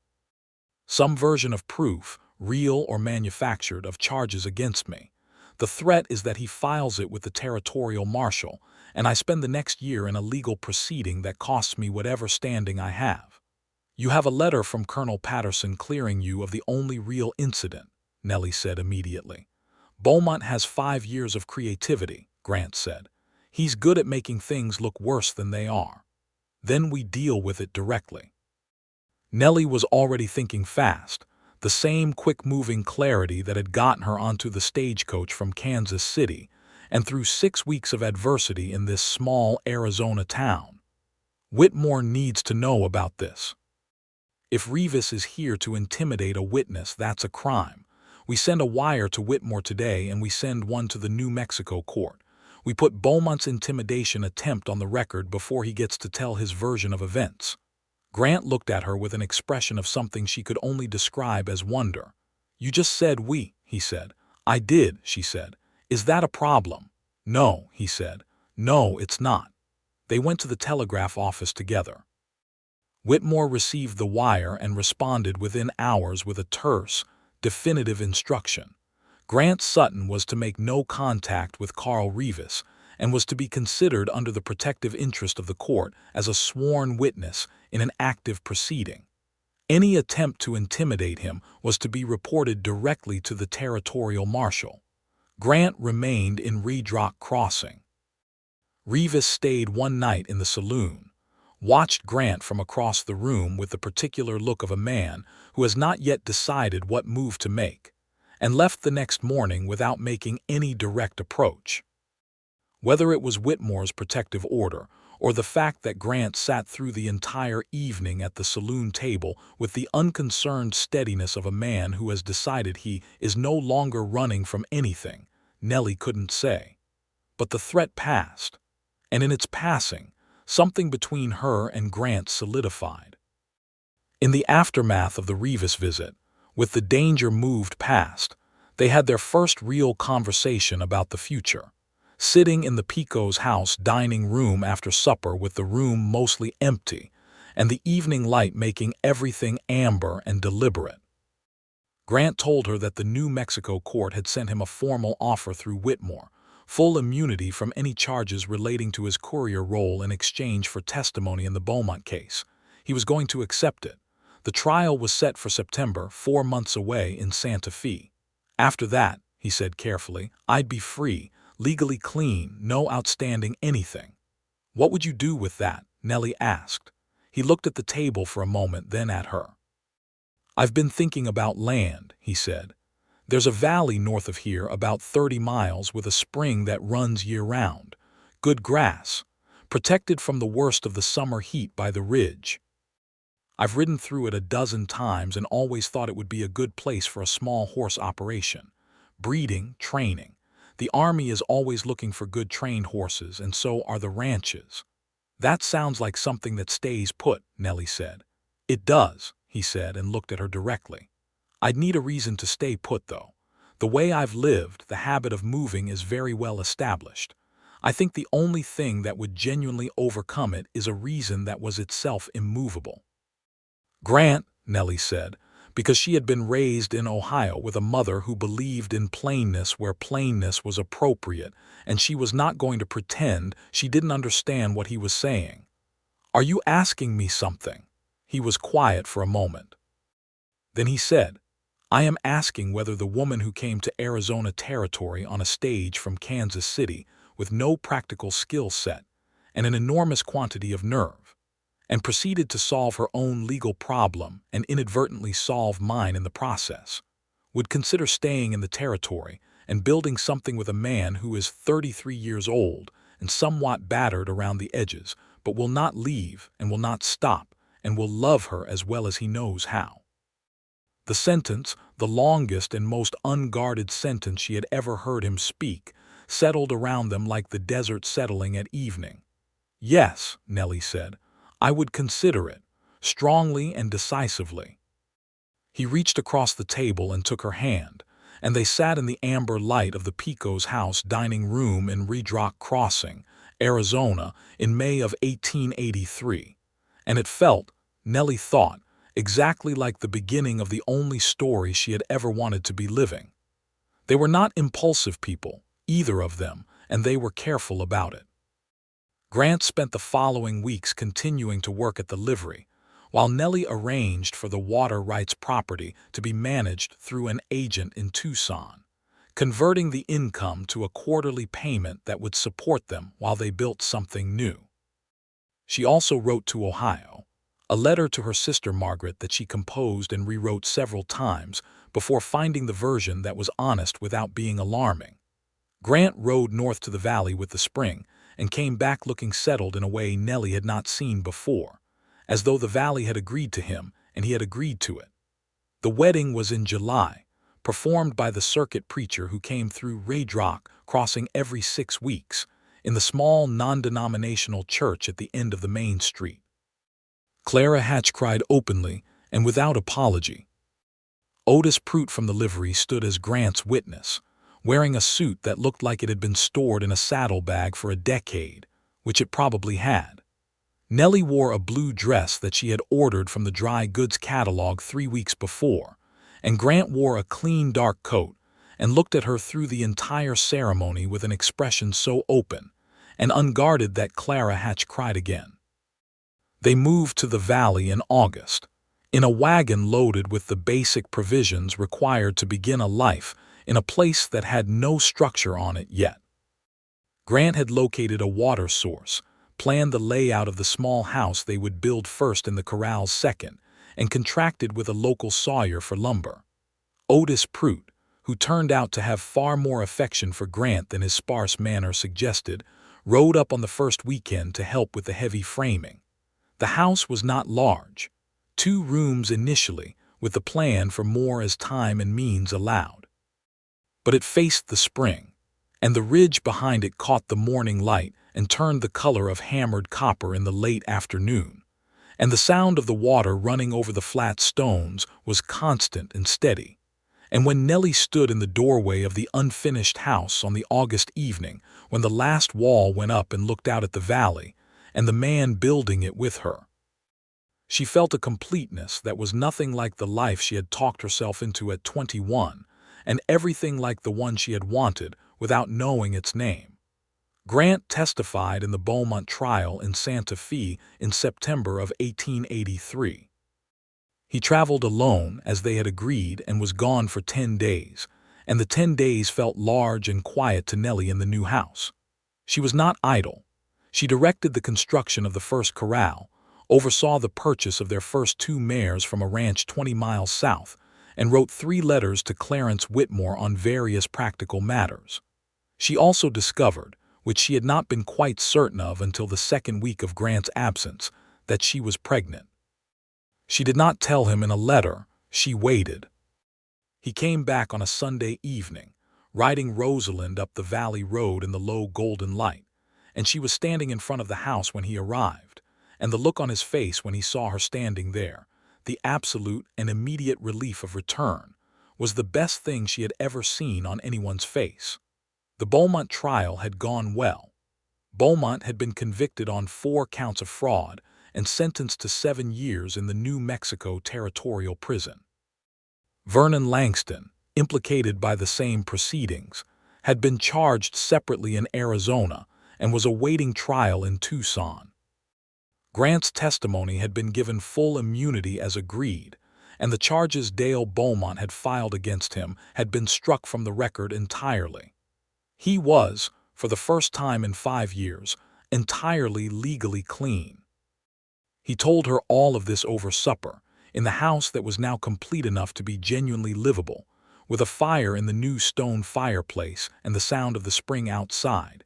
"Some version of proof, real or manufactured, of charges against me. The threat is that he files it with the territorial marshal, and I spend the next year in a legal proceeding that costs me whatever standing I have." "You have a letter from Colonel Patterson clearing you of the only real incident," Nellie said immediately. "Beaumont has 5 years of creativity," Grant said. "He's good at making things look worse than they are. Then we deal with it directly." Nellie was already thinking fast, the same quick-moving clarity that had gotten her onto the stagecoach from Kansas City and through 6 weeks of adversity in this small Arizona town. "Whitmore needs to know about this. If Revis is here to intimidate a witness, that's a crime. We send a wire to Whitmore today and we send one to the New Mexico court. We put Beaumont's intimidation attempt on the record before he gets to tell his version of events." Grant looked at her with an expression of something she could only describe as wonder. "You just said we," he said. "I did," she said. "Is that a problem?" "No," he said. "No, it's not." They went to the telegraph office together. Whitmore received the wire and responded within hours with a terse, definitive instruction. Grant Sutton was to make no contact with Carl Revis and was to be considered under the protective interest of the court as a sworn witness in an active proceeding. Any attempt to intimidate him was to be reported directly to the territorial marshal. Grant remained in Redrock Crossing. Revis stayed one night in the saloon, watched Grant from across the room with the particular look of a man who has not yet decided what move to make, and left the next morning without making any direct approach. Whether it was Whitmore's protective order or the fact that Grant sat through the entire evening at the saloon table with the unconcerned steadiness of a man who has decided he is no longer running from anything, Nellie couldn't say. But the threat passed, and in its passing, something between her and Grant solidified. In the aftermath of the Revis visit, with the danger moved past, they had their first real conversation about the future, sitting in the Pico's house dining room after supper with the room mostly empty and the evening light making everything amber and deliberate. Grant told her that the New Mexico court had sent him a formal offer through Whitmore, full immunity from any charges relating to his courier role in exchange for testimony in the Beaumont case. He was going to accept it. The trial was set for September, 4 months away in Santa Fe. After that, he said carefully, I'd be free, legally clean, no outstanding anything. What would you do with that? Nellie asked. He looked at the table for a moment, then at her. I've been thinking about land, he said. There's a valley north of here about 30 miles with a spring that runs year-round. Good grass, protected from the worst of the summer heat by the ridge. I've ridden through it a dozen times and always thought it would be a good place for a small horse operation. Breeding, training. The Army is always looking for good trained horses, and so are the ranches. That sounds like something that stays put, Nellie said. It does, he said, and looked at her directly. I'd need a reason to stay put, though. The way I've lived, the habit of moving is very well established. I think the only thing that would genuinely overcome it is a reason that was itself immovable. Grant, Nellie said, because she had been raised in Ohio with a mother who believed in plainness where plainness was appropriate, and she was not going to pretend she didn't understand what he was saying. Are you asking me something? He was quiet for a moment. Then he said, I am asking whether the woman who came to Arizona Territory on a stage from Kansas City with no practical skill set and an enormous quantity of nerve, and proceeded to solve her own legal problem and inadvertently solve mine in the process, would consider staying in the territory and building something with a man who is 33 years old and somewhat battered around the edges, but will not leave and will not stop and will love her as well as he knows how. The sentence, the longest and most unguarded sentence she had ever heard him speak, settled around them like the desert settling at evening. Yes, Nellie said, I would consider it, strongly and decisively. He reached across the table and took her hand, and they sat in the amber light of the Pico's house dining room in Redrock Crossing, Arizona, in May of 1883. And it felt, Nellie thought, exactly like the beginning of the only story she had ever wanted to be living. They were not impulsive people, either of them, and they were careful about it. Grant spent the following weeks continuing to work at the livery, while Nellie arranged for the water rights property to be managed through an agent in Tucson, converting the income to a quarterly payment that would support them while they built something new. She also wrote to Ohio, a letter to her sister Margaret that she composed and rewrote several times before finding the version that was honest without being alarming. Grant rode north to the valley with the spring and came back looking settled in a way Nellie had not seen before, as though the valley had agreed to him and he had agreed to it. The wedding was in July, performed by the circuit preacher who came through Redrock Crossing every 6 weeks, in the small non-denominational church at the end of the main street. Clara Hatch cried openly and without apology. Otis Prout from the livery stood as Grant's witness, wearing a suit that looked like it had been stored in a saddlebag for a decade, which it probably had. Nellie wore a blue dress that she had ordered from the dry goods catalog 3 weeks before, and Grant wore a clean dark coat and looked at her through the entire ceremony with an expression so open and unguarded that Clara Hatch cried again. They moved to the valley in August, in a wagon loaded with the basic provisions required to begin a life in a place that had no structure on it yet. Grant had located a water source, planned the layout of the small house they would build first and the corrals second, and contracted with a local sawyer for lumber. Otis Prout, who turned out to have far more affection for Grant than his sparse manner suggested, rode up on the first weekend to help with the heavy framing. The house was not large, 2 rooms initially, with the plan for more as time and means allowed. But it faced the spring, and the ridge behind it caught the morning light and turned the color of hammered copper in the late afternoon, and the sound of the water running over the flat stones was constant and steady. And when Nellie stood in the doorway of the unfinished house on the August evening, when the last wall went up and looked out at the valley, and the man building it with her, she felt a completeness that was nothing like the life she had talked herself into at 21, and everything like the one she had wanted without knowing its name. Grant testified in the Beaumont trial in Santa Fe in September of 1883. He traveled alone, as they had agreed, and was gone for 10 days, and the 10 days felt large and quiet to Nellie in the new house. She was not idle. She directed the construction of the first corral, oversaw the purchase of their first 2 mares from a ranch 20 miles south, and wrote 3 letters to Clarence Whitmore on various practical matters. She also discovered, which she had not been quite certain of until the 2nd week of Grant's absence, that she was pregnant. She did not tell him in a letter, she waited. He came back on a Sunday evening, riding Rosalind up the valley road in the low golden light, and she was standing in front of the house when he arrived, and the look on his face when he saw her standing there, the absolute and immediate relief of return, was the best thing she had ever seen on anyone's face. The Beaumont trial had gone well. Beaumont had been convicted on 4 counts of fraud and sentenced to 7 years in the New Mexico Territorial Prison. Vernon Langston, implicated by the same proceedings, had been charged separately in Arizona and was awaiting trial in Tucson. Grant's testimony had been given full immunity as agreed, and the charges Dale Beaumont had filed against him had been struck from the record entirely. He was, for the first time in 5 years, entirely legally clean. He told her all of this over supper, in the house that was now complete enough to be genuinely livable, with a fire in the new stone fireplace and the sound of the spring outside.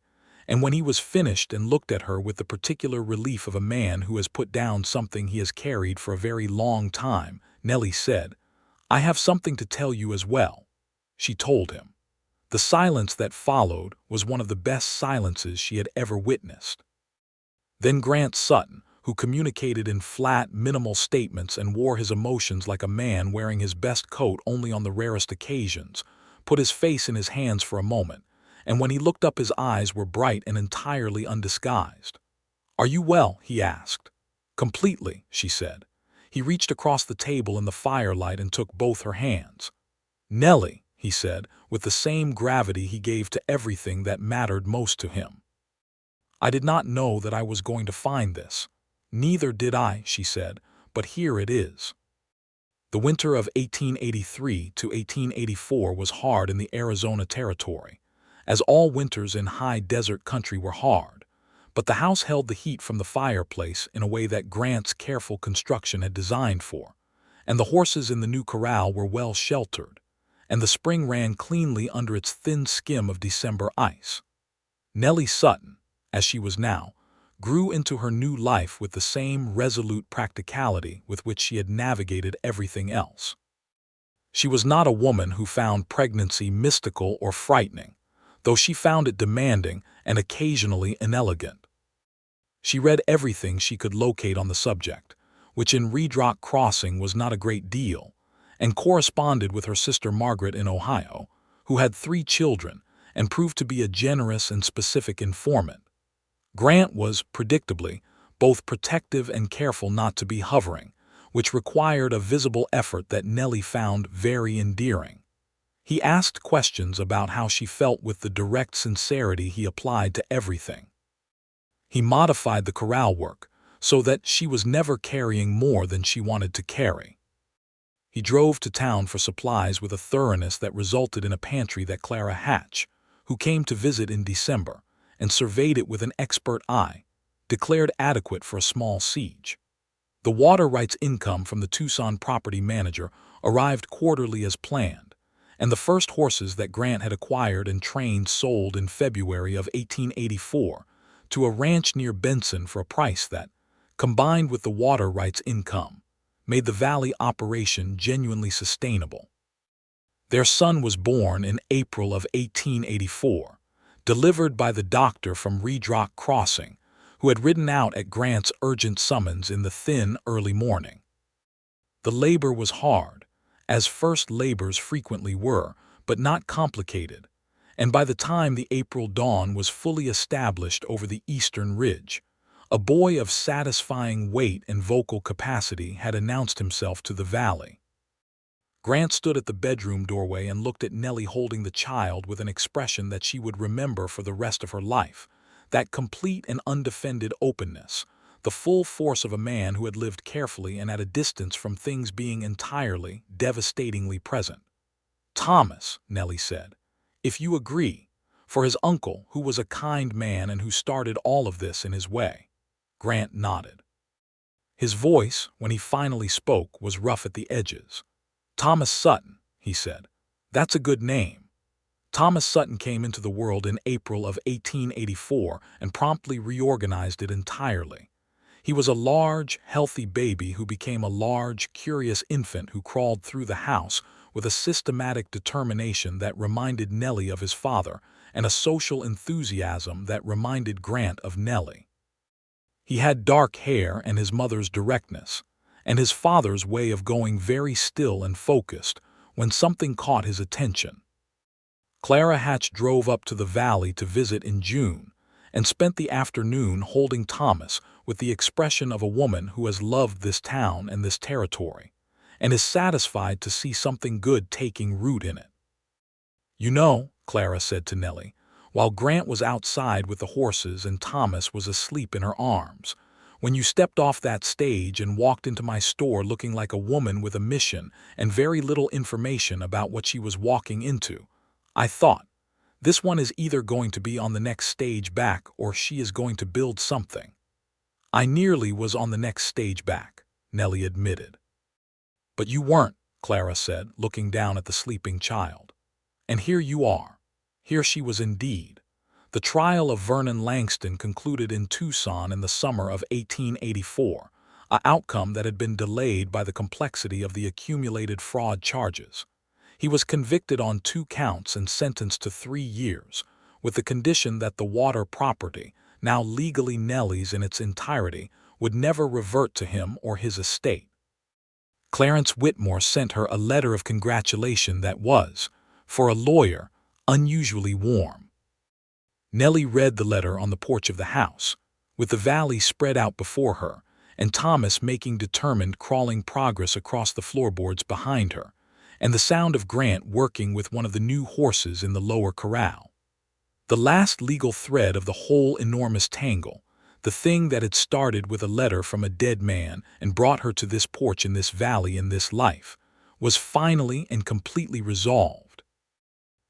And when he was finished and looked at her with the particular relief of a man who has put down something he has carried for a very long time, Nellie said, "I have something to tell you as well." She told him. The silence that followed was one of the best silences she had ever witnessed. Then Grant Sutton, who communicated in flat, minimal statements and wore his emotions like a man wearing his best coat only on the rarest occasions, put his face in his hands for a moment, and when he looked up his eyes were bright and entirely undisguised. "Are you well?" he asked. "Completely," she said. He reached across the table in the firelight and took both her hands. "Nellie," he said, with the same gravity he gave to everything that mattered most to him. "I did not know that I was going to find this." "Neither did I," she said, "but here it is." The winter of 1883 to 1884 was hard in the Arizona Territory, as all winters in high desert country were hard, but the house held the heat from the fireplace in a way that Grant's careful construction had designed for, and the horses in the new corral were well sheltered, and the spring ran cleanly under its thin skim of December ice. Nellie Sutton, as she was now, grew into her new life with the same resolute practicality with which she had navigated everything else. She was not a woman who found pregnancy mystical or frightening, though she found it demanding and occasionally inelegant. She read everything she could locate on the subject, which in Red Rock Crossing was not a great deal, and corresponded with her sister Margaret in Ohio, who had 3 children and proved to be a generous and specific informant. Grant was, predictably, both protective and careful not to be hovering, which required a visible effort that Nellie found very endearing. He asked questions about how she felt with the direct sincerity he applied to everything. He modified the corral work so that she was never carrying more than she wanted to carry. He drove to town for supplies with a thoroughness that resulted in a pantry that Clara Hatch, who came to visit in December and surveyed it with an expert eye, declared adequate for a small siege. The water rights income from the Tucson property manager arrived quarterly as planned, and the first horses that Grant had acquired and trained sold in February of 1884 to a ranch near Benson for a price that, combined with the water rights income, made the valley operation genuinely sustainable. Their son was born in April of 1884, delivered by the doctor from Red Rock Crossing, who had ridden out at Grant's urgent summons in the thin early morning. The labor was hard, as first labors frequently were, but not complicated, and by the time the April dawn was fully established over the eastern ridge, a boy of satisfying weight and vocal capacity had announced himself to the valley. Grant stood at the bedroom doorway and looked at Nellie holding the child with an expression that she would remember for the rest of her life, that complete and undefended openness, the full force of a man who had lived carefully and at a distance from things being entirely, devastatingly present. "Thomas," Nellie said, "if you agree, for his uncle, who was a kind man and who started all of this in his way." Grant nodded. His voice, when he finally spoke, was rough at the edges. "Thomas Sutton," he said. "That's a good name." Thomas Sutton came into the world in April of 1884 and promptly reorganized it entirely. He was a large, healthy baby who became a large, curious infant who crawled through the house with a systematic determination that reminded Nellie of his father and a social enthusiasm that reminded Grant of Nellie. He had dark hair and his mother's directness, and his father's way of going very still and focused when something caught his attention. Clara Hatch drove up to the valley to visit in June and spent the afternoon holding Thomas with the expression of a woman who has loved this town and this territory, and is satisfied to see something good taking root in it. "You know," Clara said to Nellie, while Grant was outside with the horses and Thomas was asleep in her arms, "when you stepped off that stage and walked into my store looking like a woman with a mission and very little information about what she was walking into, I thought, this one is either going to be on the next stage back or she is going to build something." "I nearly was on the next stage back," Nellie admitted. "But you weren't," Clara said, looking down at the sleeping child. "And here you are." Here she was indeed. The trial of Vernon Langston concluded in Tucson in the summer of 1884, an outcome that had been delayed by the complexity of the accumulated fraud charges. He was convicted on 2 counts and sentenced to 3 years, with the condition that the water property, now legally Nellie's in its entirety, would never revert to him or his estate. Clarence Whitmore sent her a letter of congratulation that was, for a lawyer, unusually warm. Nellie read the letter on the porch of the house, with the valley spread out before her, and Thomas making determined crawling progress across the floorboards behind her, and the sound of Grant working with one of the new horses in the lower corral. The last legal thread of the whole enormous tangle, the thing that had started with a letter from a dead man and brought her to this porch in this valley in this life, was finally and completely resolved.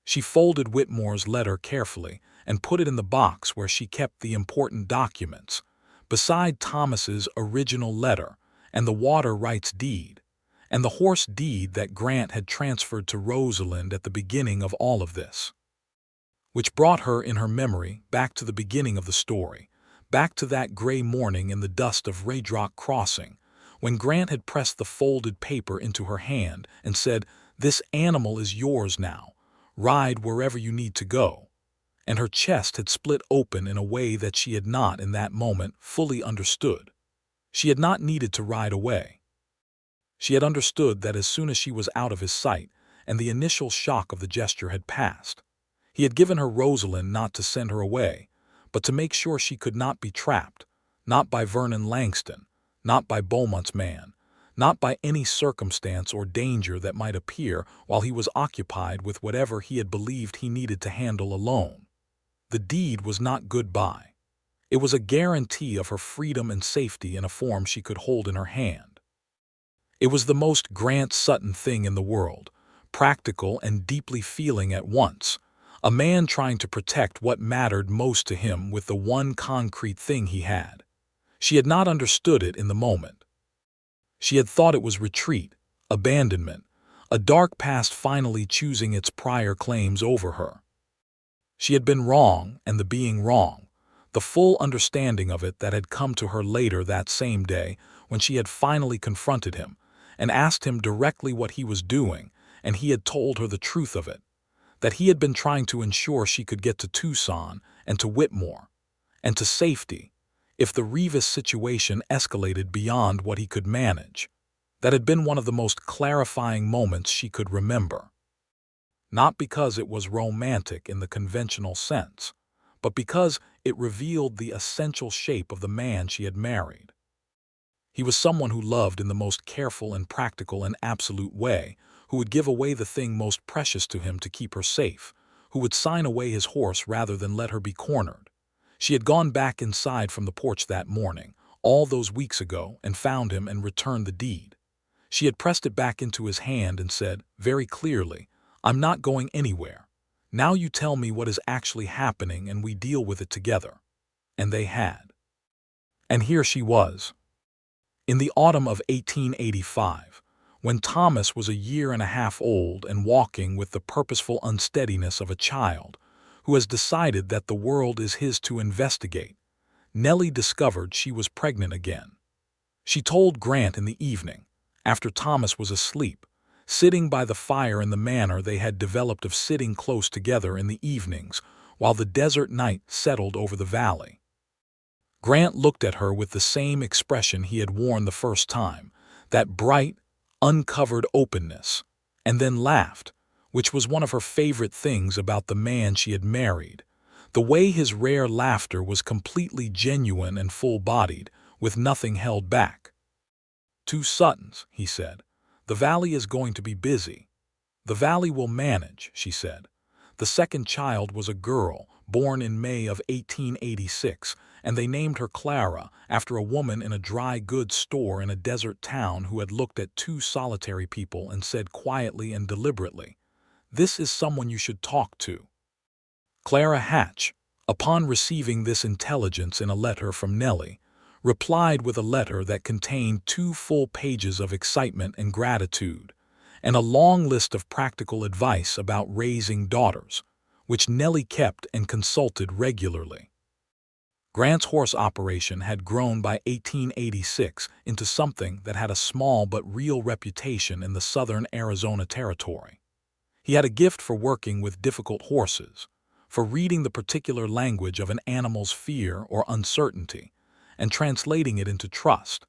She folded Whitmore's letter carefully and put it in the box where she kept the important documents, beside Thomas's original letter and the water rights deed, and the horse deed that Grant had transferred to Rosalind at the beginning of all of this. Which brought her in her memory back to the beginning of the story, back to that gray morning in the dust of Red Rock Crossing, when Grant had pressed the folded paper into her hand and said, "This animal is yours now. Ride wherever you need to go," and her chest had split open in a way that she had not in that moment fully understood. She had not needed to ride away. She had understood that as soon as she was out of his sight and the initial shock of the gesture had passed, he had given her Rosalind not to send her away, but to make sure she could not be trapped, not by Vernon Langston, not by Beaumont's man, not by any circumstance or danger that might appear while he was occupied with whatever he had believed he needed to handle alone. The deed was not goodbye. It was a guarantee of her freedom and safety in a form she could hold in her hand. It was the most Grant Sutton thing in the world, practical and deeply feeling at once, a man trying to protect what mattered most to him with the one concrete thing he had. She had not understood it in the moment. She had thought it was retreat, abandonment, a dark past finally choosing its prior claims over her. She had been wrong, and the being wrong, the full understanding of it that had come to her later that same day when she had finally confronted him and asked him directly what he was doing, and he had told her the truth of it, that he had been trying to ensure she could get to Tucson and to Whitmore, and to safety, if the Revis situation escalated beyond what he could manage. That had been one of the most clarifying moments she could remember. Not because it was romantic in the conventional sense, but because it revealed the essential shape of the man she had married. He was someone who loved in the most careful and practical and absolute way, who would give away the thing most precious to him to keep her safe, who would sign away his horse rather than let her be cornered. She had gone back inside from the porch that morning, all those weeks ago, and found him and returned the deed. She had pressed it back into his hand and said, very clearly, "I'm not going anywhere. Now you tell me what is actually happening and we deal with it together." And they had. And here she was. In the autumn of 1885, when Thomas was a year and a half old and walking with the purposeful unsteadiness of a child who has decided that the world is his to investigate, Nellie discovered she was pregnant again. She told Grant in the evening, after Thomas was asleep, sitting by the fire in the manner they had developed of sitting close together in the evenings while the desert night settled over the valley. Grant looked at her with the same expression he had worn the first time, that bright, uncovered openness, and then laughed, which was one of her favorite things about the man she had married. The way his rare laughter was completely genuine and full-bodied, with nothing held back. "Two Suttons," he said. "The valley is going to be busy." "The valley will manage," she said. The second child was a girl, born in May of 1886, and they named her Clara after a woman in a dry goods store in a desert town who had looked at two solitary people and said quietly and deliberately, "This is someone you should talk to." Clara Hatch, upon receiving this intelligence in a letter from Nellie, replied with a letter that contained 2 full pages of excitement and gratitude, and a long list of practical advice about raising daughters, which Nellie kept and consulted regularly. Grant's horse operation had grown by 1886 into something that had a small but real reputation in the southern Arizona territory. He had a gift for working with difficult horses, for reading the particular language of an animal's fear or uncertainty, and translating it into trust,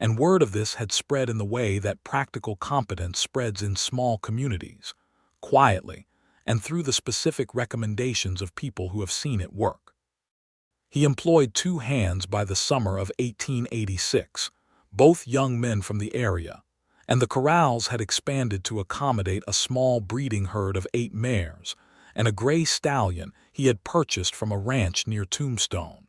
and word of this had spread in the way that practical competence spreads in small communities, quietly, and through the specific recommendations of people who have seen it work. He employed 2 hands by the summer of 1886, both young men from the area, and the corrals had expanded to accommodate a small breeding herd of 8 mares and a gray stallion he had purchased from a ranch near Tombstone.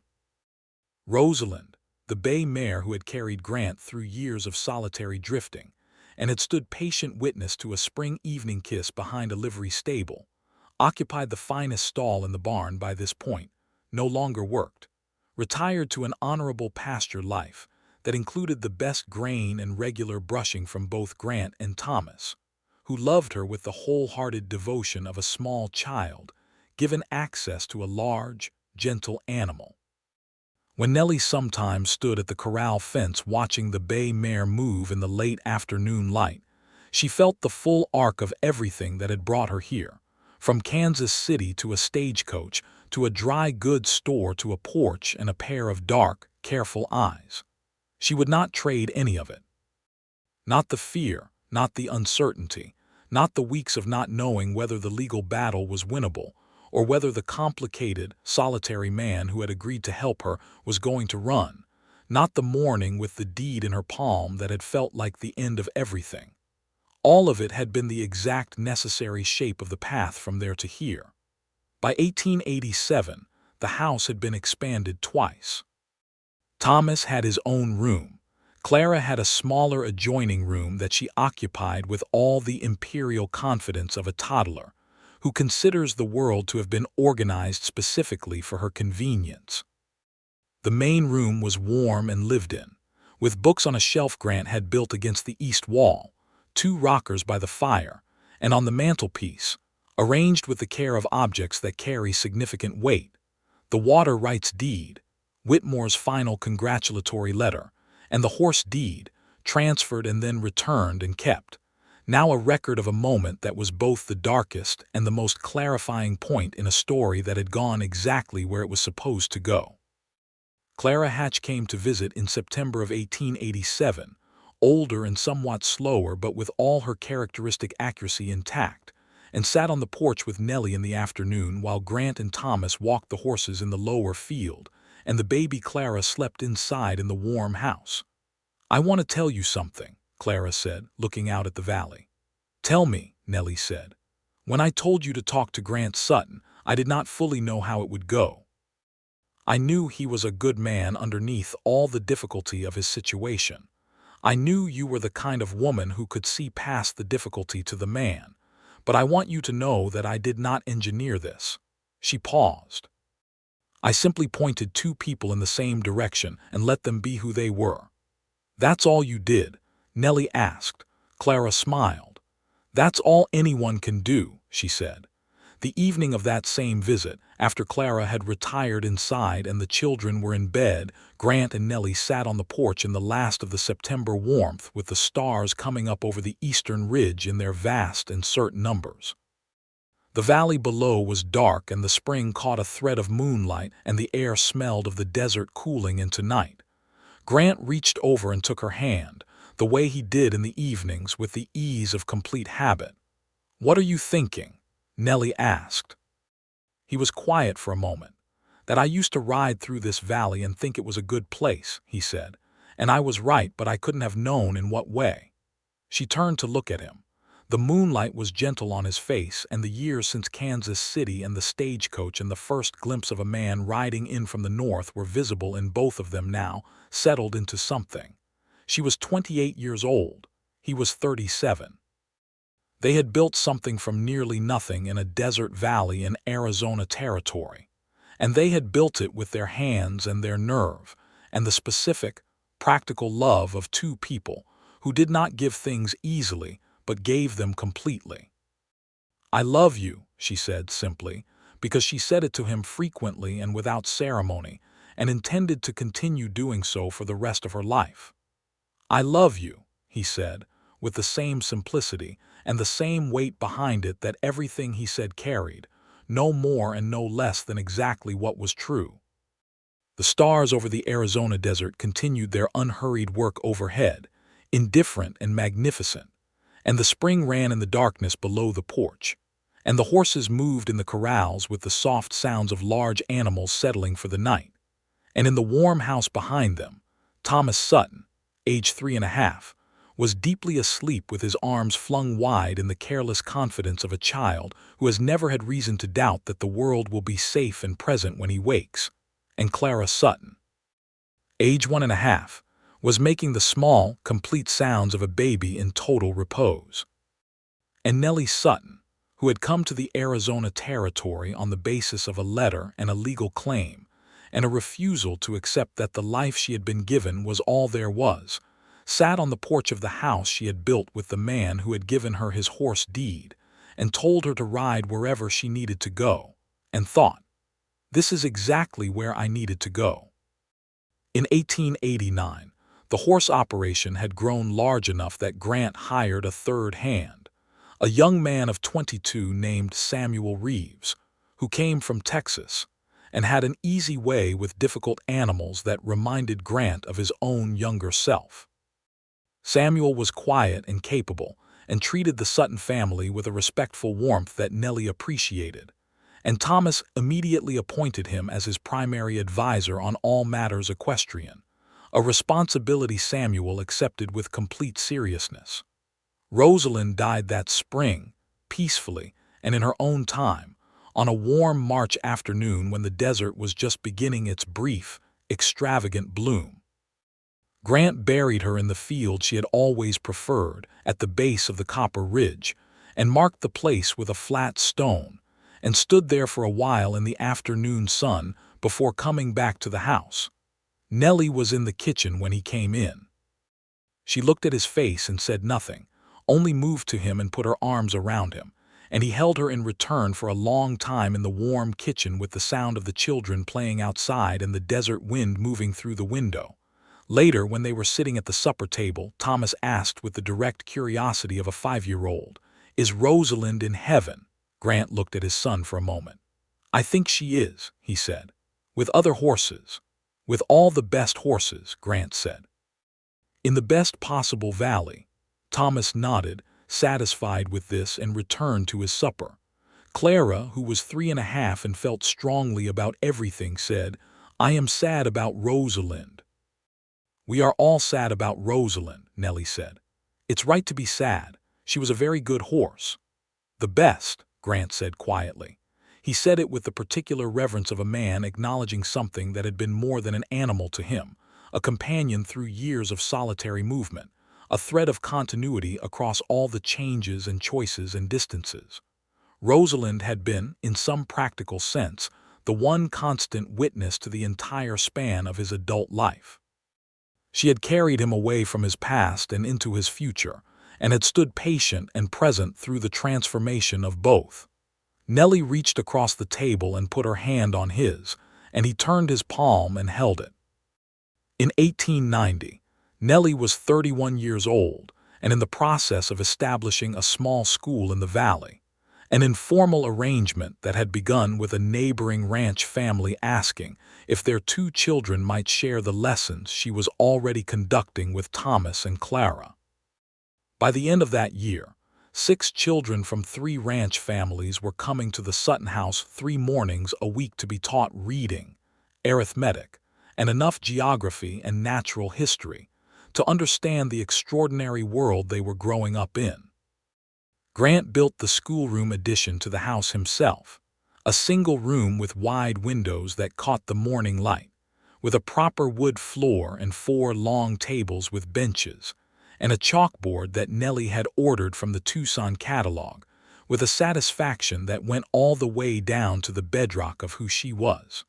Rosalind, the bay mare who had carried Grant through years of solitary drifting and had stood patient witness to a spring evening kiss behind a livery stable, occupied the finest stall in the barn by this point, no longer worked, retired to an honorable pasture life that included the best grain and regular brushing from both Grant and Thomas, who loved her with the wholehearted devotion of a small child, given access to a large, gentle animal. When Nellie sometimes stood at the corral fence watching the bay mare move in the late afternoon light, she felt the full arc of everything that had brought her here, from Kansas City to a stagecoach, to a dry goods store to a porch and a pair of dark, careful eyes. She would not trade any of it. Not the fear, not the uncertainty, not the weeks of not knowing whether the legal battle was winnable, or whether the complicated, solitary man who had agreed to help her was going to run. not the morning with the deed in her palm that had felt like the end of everything. All of it had been the exact necessary shape of the path from there to here. By 1887, the house had been expanded twice. Thomas had his own room. Clara had a smaller adjoining room that she occupied with all the imperial confidence of a toddler, who considers the world to have been organized specifically for her convenience. The main room was warm and lived in, with books on a shelf Grant had built against the east wall, 2 rockers by the fire, and on the mantelpiece, arranged with the care of objects that carry significant weight, the water rights deed, Whitmore's final congratulatory letter, and the horse deed, transferred and then returned and kept, now a record of a moment that was both the darkest and the most clarifying point in a story that had gone exactly where it was supposed to go. Clara Hatch came to visit in September of 1887, older and somewhat slower but with all her characteristic accuracy intact, and sat on the porch with Nellie in the afternoon while Grant and Thomas walked the horses in the lower field, and the baby Clara slept inside in the warm house. "I want to tell you something," Clara said, looking out at the valley. "Tell me," Nellie said. "When I told you to talk to Grant Sutton, I did not fully know how it would go. I knew he was a good man underneath all the difficulty of his situation. I knew you were the kind of woman who could see past the difficulty to the man. But I want you to know that I did not engineer this." She paused. "I simply pointed 2 people in the same direction and let them be who they were." "That's all you did?" Nellie asked. Clara smiled. "That's all anyone can do," she said. The evening of that same visit, after Clara had retired inside and the children were in bed, Grant and Nellie sat on the porch in the last of the September warmth with the stars coming up over the eastern ridge in their vast and certain numbers. The valley below was dark and the spring caught a thread of moonlight and the air smelled of the desert cooling into night. Grant reached over and took her hand, the way he did in the evenings with the ease of complete habit. "What are you thinking?" Nellie asked. He was quiet for a moment. "That I used to ride through this valley and think it was a good place," he said. "And I was right, but I couldn't have known in what way." She turned to look at him. The moonlight was gentle on his face, and the years since Kansas City and the stagecoach and the first glimpse of a man riding in from the north were visible in both of them now, settled into something. She was 28 years old. He was 37. They had built something from nearly nothing in a desert valley in Arizona territory, and they had built it with their hands and their nerve, and the specific, practical love of 2 people who did not give things easily but gave them completely. "I love you," she said simply, because she said it to him frequently and without ceremony, and intended to continue doing so for the rest of her life. "I love you," he said, with the same simplicity and the same weight behind it that everything he said carried, no more and no less than exactly what was true. The stars over the Arizona desert continued their unhurried work overhead, indifferent and magnificent, and the spring ran in the darkness below the porch, and the horses moved in the corrals with the soft sounds of large animals settling for the night, and in the warm house behind them, Thomas Sutton, age 3.5, was deeply asleep with his arms flung wide in the careless confidence of a child who has never had reason to doubt that the world will be safe and present when he wakes, and Clara Sutton, age 1.5, was making the small, complete sounds of a baby in total repose. And Nellie Sutton, who had come to the Arizona territory on the basis of a letter and a legal claim, and a refusal to accept that the life she had been given was all there was, sat on the porch of the house she had built with the man who had given her his horse deed, and told her to ride wherever she needed to go, and thought, "This is exactly where I needed to go." In 1889, the horse operation had grown large enough that Grant hired a third hand, a young man of 22 named Samuel Reeves, who came from Texas, and had an easy way with difficult animals that reminded Grant of his own younger self. Samuel was quiet and capable, and treated the Sutton family with a respectful warmth that Nellie appreciated, and Thomas immediately appointed him as his primary advisor on all matters equestrian, a responsibility Samuel accepted with complete seriousness. Rosalind died that spring, peacefully and in her own time, on a warm March afternoon when the desert was just beginning its brief, extravagant bloom. Grant buried her in the field she had always preferred, at the base of the Copper Ridge, and marked the place with a flat stone, and stood there for a while in the afternoon sun before coming back to the house. Nellie was in the kitchen when he came in. She looked at his face and said nothing, only moved to him and put her arms around him, and he held her in return for a long time in the warm kitchen with the sound of the children playing outside and the desert wind moving through the window. Later, when they were sitting at the supper table, Thomas asked with the direct curiosity of a 5-year-old, "Is Rosalind in heaven?" Grant looked at his son for a moment. "I think she is," he said. "With other horses." "With all the best horses," Grant said. "In the best possible valley." Thomas nodded, satisfied with this, and returned to his supper. Clara, who was 3.5 and felt strongly about everything, said, "I am sad about Rosalind." "We are all sad about Rosalind," Nellie said. "It's right to be sad. She was a very good horse." "The best," Grant said quietly. He said it with the particular reverence of a man acknowledging something that had been more than an animal to him, a companion through years of solitary movement, a thread of continuity across all the changes and choices and distances. Rosalind had been, in some practical sense, the one constant witness to the entire span of his adult life. She had carried him away from his past and into his future, and had stood patient and present through the transformation of both. Nellie reached across the table and put her hand on his, and he turned his palm and held it. In 1890, Nellie was 31 years old and in the process of establishing a small school in the valley, an informal arrangement that had begun with a neighboring ranch family asking if their 2 children might share the lessons she was already conducting with Thomas and Clara. By the end of that year, 6 children from 3 ranch families were coming to the Sutton house 3 mornings a week to be taught reading, arithmetic, and enough geography and natural history to understand the extraordinary world they were growing up in. Grant built the schoolroom addition to the house himself, a single room with wide windows that caught the morning light, with a proper wood floor and 4 long tables with benches, and a chalkboard that Nellie had ordered from the Tucson catalog, with a satisfaction that went all the way down to the bedrock of who she was.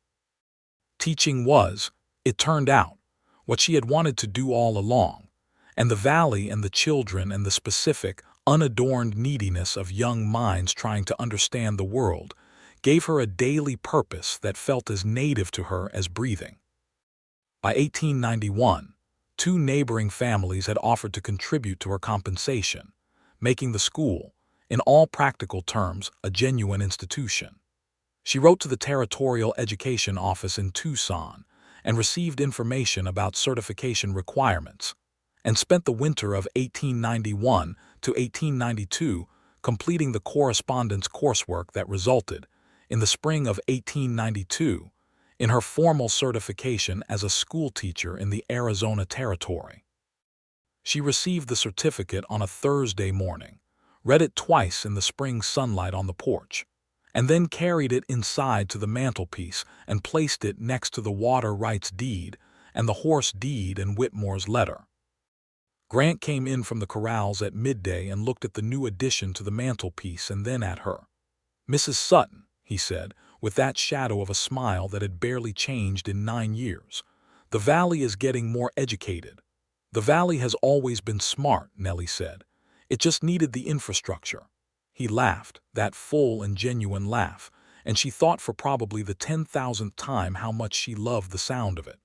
Teaching was, it turned out, what she had wanted to do all along, and the valley and the children and the specific, unadorned neediness of young minds trying to understand the world gave her a daily purpose that felt as native to her as breathing. By 1891, 2 neighboring families had offered to contribute to her compensation, making the school, in all practical terms, a genuine institution. She wrote to the Territorial Education Office in Tucson and received information about certification requirements, and spent the winter of 1891 to 1892 completing the correspondence coursework that resulted, in the spring of 1892, in her formal certification as a schoolteacher in the Arizona Territory. She received the certificate on a Thursday morning, read it twice in the spring sunlight on the porch, and then carried it inside to the mantelpiece and placed it next to the water rights deed and the horse deed and Whitmore's letter. Grant came in from the corrals at midday and looked at the new addition to the mantelpiece and then at her. "Mrs. Sutton," he said, with that shadow of a smile that had barely changed in 9 years, "the valley is getting more educated." "The valley has always been smart," Nellie said. "It just needed the infrastructure." He laughed, that full and genuine laugh, and she thought for probably the 10,000th time how much she loved the sound of it.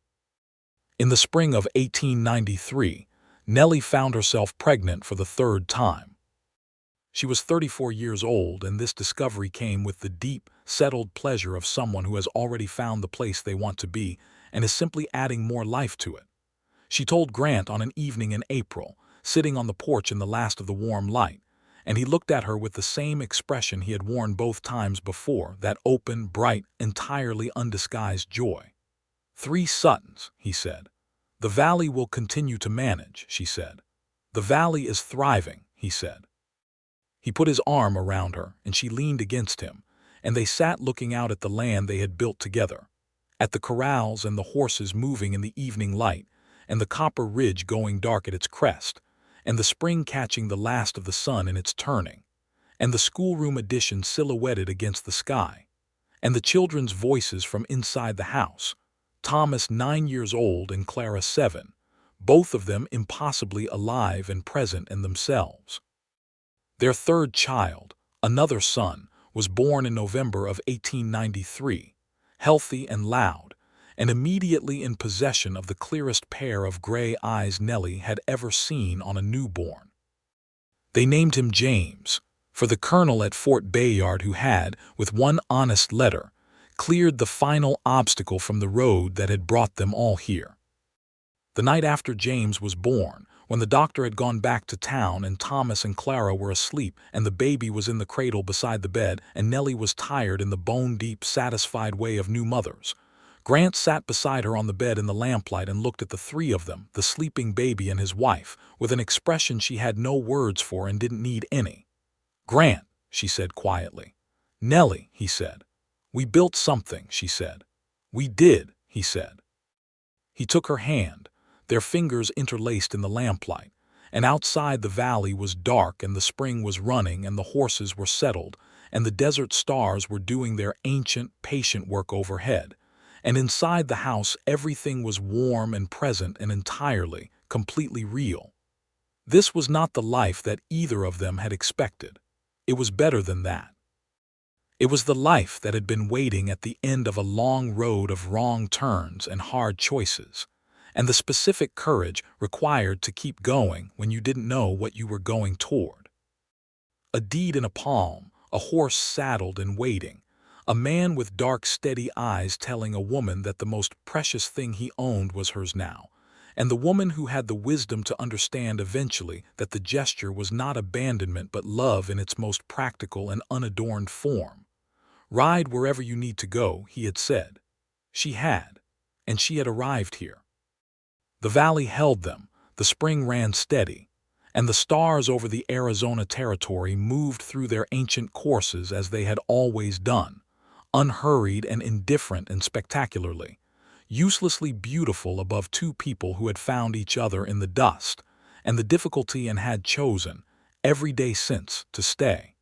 In the spring of 1893, Nellie found herself pregnant for the 3rd time. She was 34 years old, and this discovery came with the deep, settled pleasure of someone who has already found the place they want to be and is simply adding more life to it. She told Grant on an evening in April, sitting on the porch in the last of the warm light, and he looked at her with the same expression he had worn both times before, that open, bright, entirely undisguised joy. "3 Suttons," he said. "The valley will continue to manage," she said. "The valley is thriving," he said. He put his arm around her, and she leaned against him, and they sat looking out at the land they had built together, at the corrals and the horses moving in the evening light, and the copper ridge going dark at its crest, and the spring catching the last of the sun in its turning, and the schoolroom addition silhouetted against the sky, and the children's voices from inside the house, Thomas 9 years old and Clara 7, both of them impossibly alive and present in themselves. Their third child, another son, was born in November of 1893, healthy and loud, and immediately in possession of the clearest pair of gray eyes Nellie had ever seen on a newborn. They named him James, for the colonel at Fort Bayard who had, with one honest letter, cleared the final obstacle from the road that had brought them all here. The night after James was born, when the doctor had gone back to town and Thomas and Clara were asleep and the baby was in the cradle beside the bed and Nellie was tired in the bone-deep, satisfied way of new mothers, Grant sat beside her on the bed in the lamplight and looked at the three of them, the sleeping baby and his wife, with an expression she had no words for and didn't need any. "Grant," she said quietly. "Nellie," he said. "We built something," she said. "We did," he said. He took her hand, their fingers interlaced in the lamplight, and outside the valley was dark and the spring was running and the horses were settled and the desert stars were doing their ancient, patient work overhead, and inside the house everything was warm and present and entirely, completely real. This was not the life that either of them had expected. It was better than that. It was the life that had been waiting at the end of a long road of wrong turns and hard choices, and the specific courage required to keep going when you didn't know what you were going toward. A deed in a palm, a horse saddled and waiting, a man with dark, steady eyes telling a woman that the most precious thing he owned was hers now, and the woman who had the wisdom to understand eventually that the gesture was not abandonment but love in its most practical and unadorned form. "Ride wherever you need to go," he had said. She had, and she had arrived here. The valley held them, the spring ran steady, and the stars over the Arizona territory moved through their ancient courses as they had always done, unhurried and indifferent and spectacularly, uselessly beautiful above two people who had found each other in the dust and the difficulty and had chosen, every day since, to stay.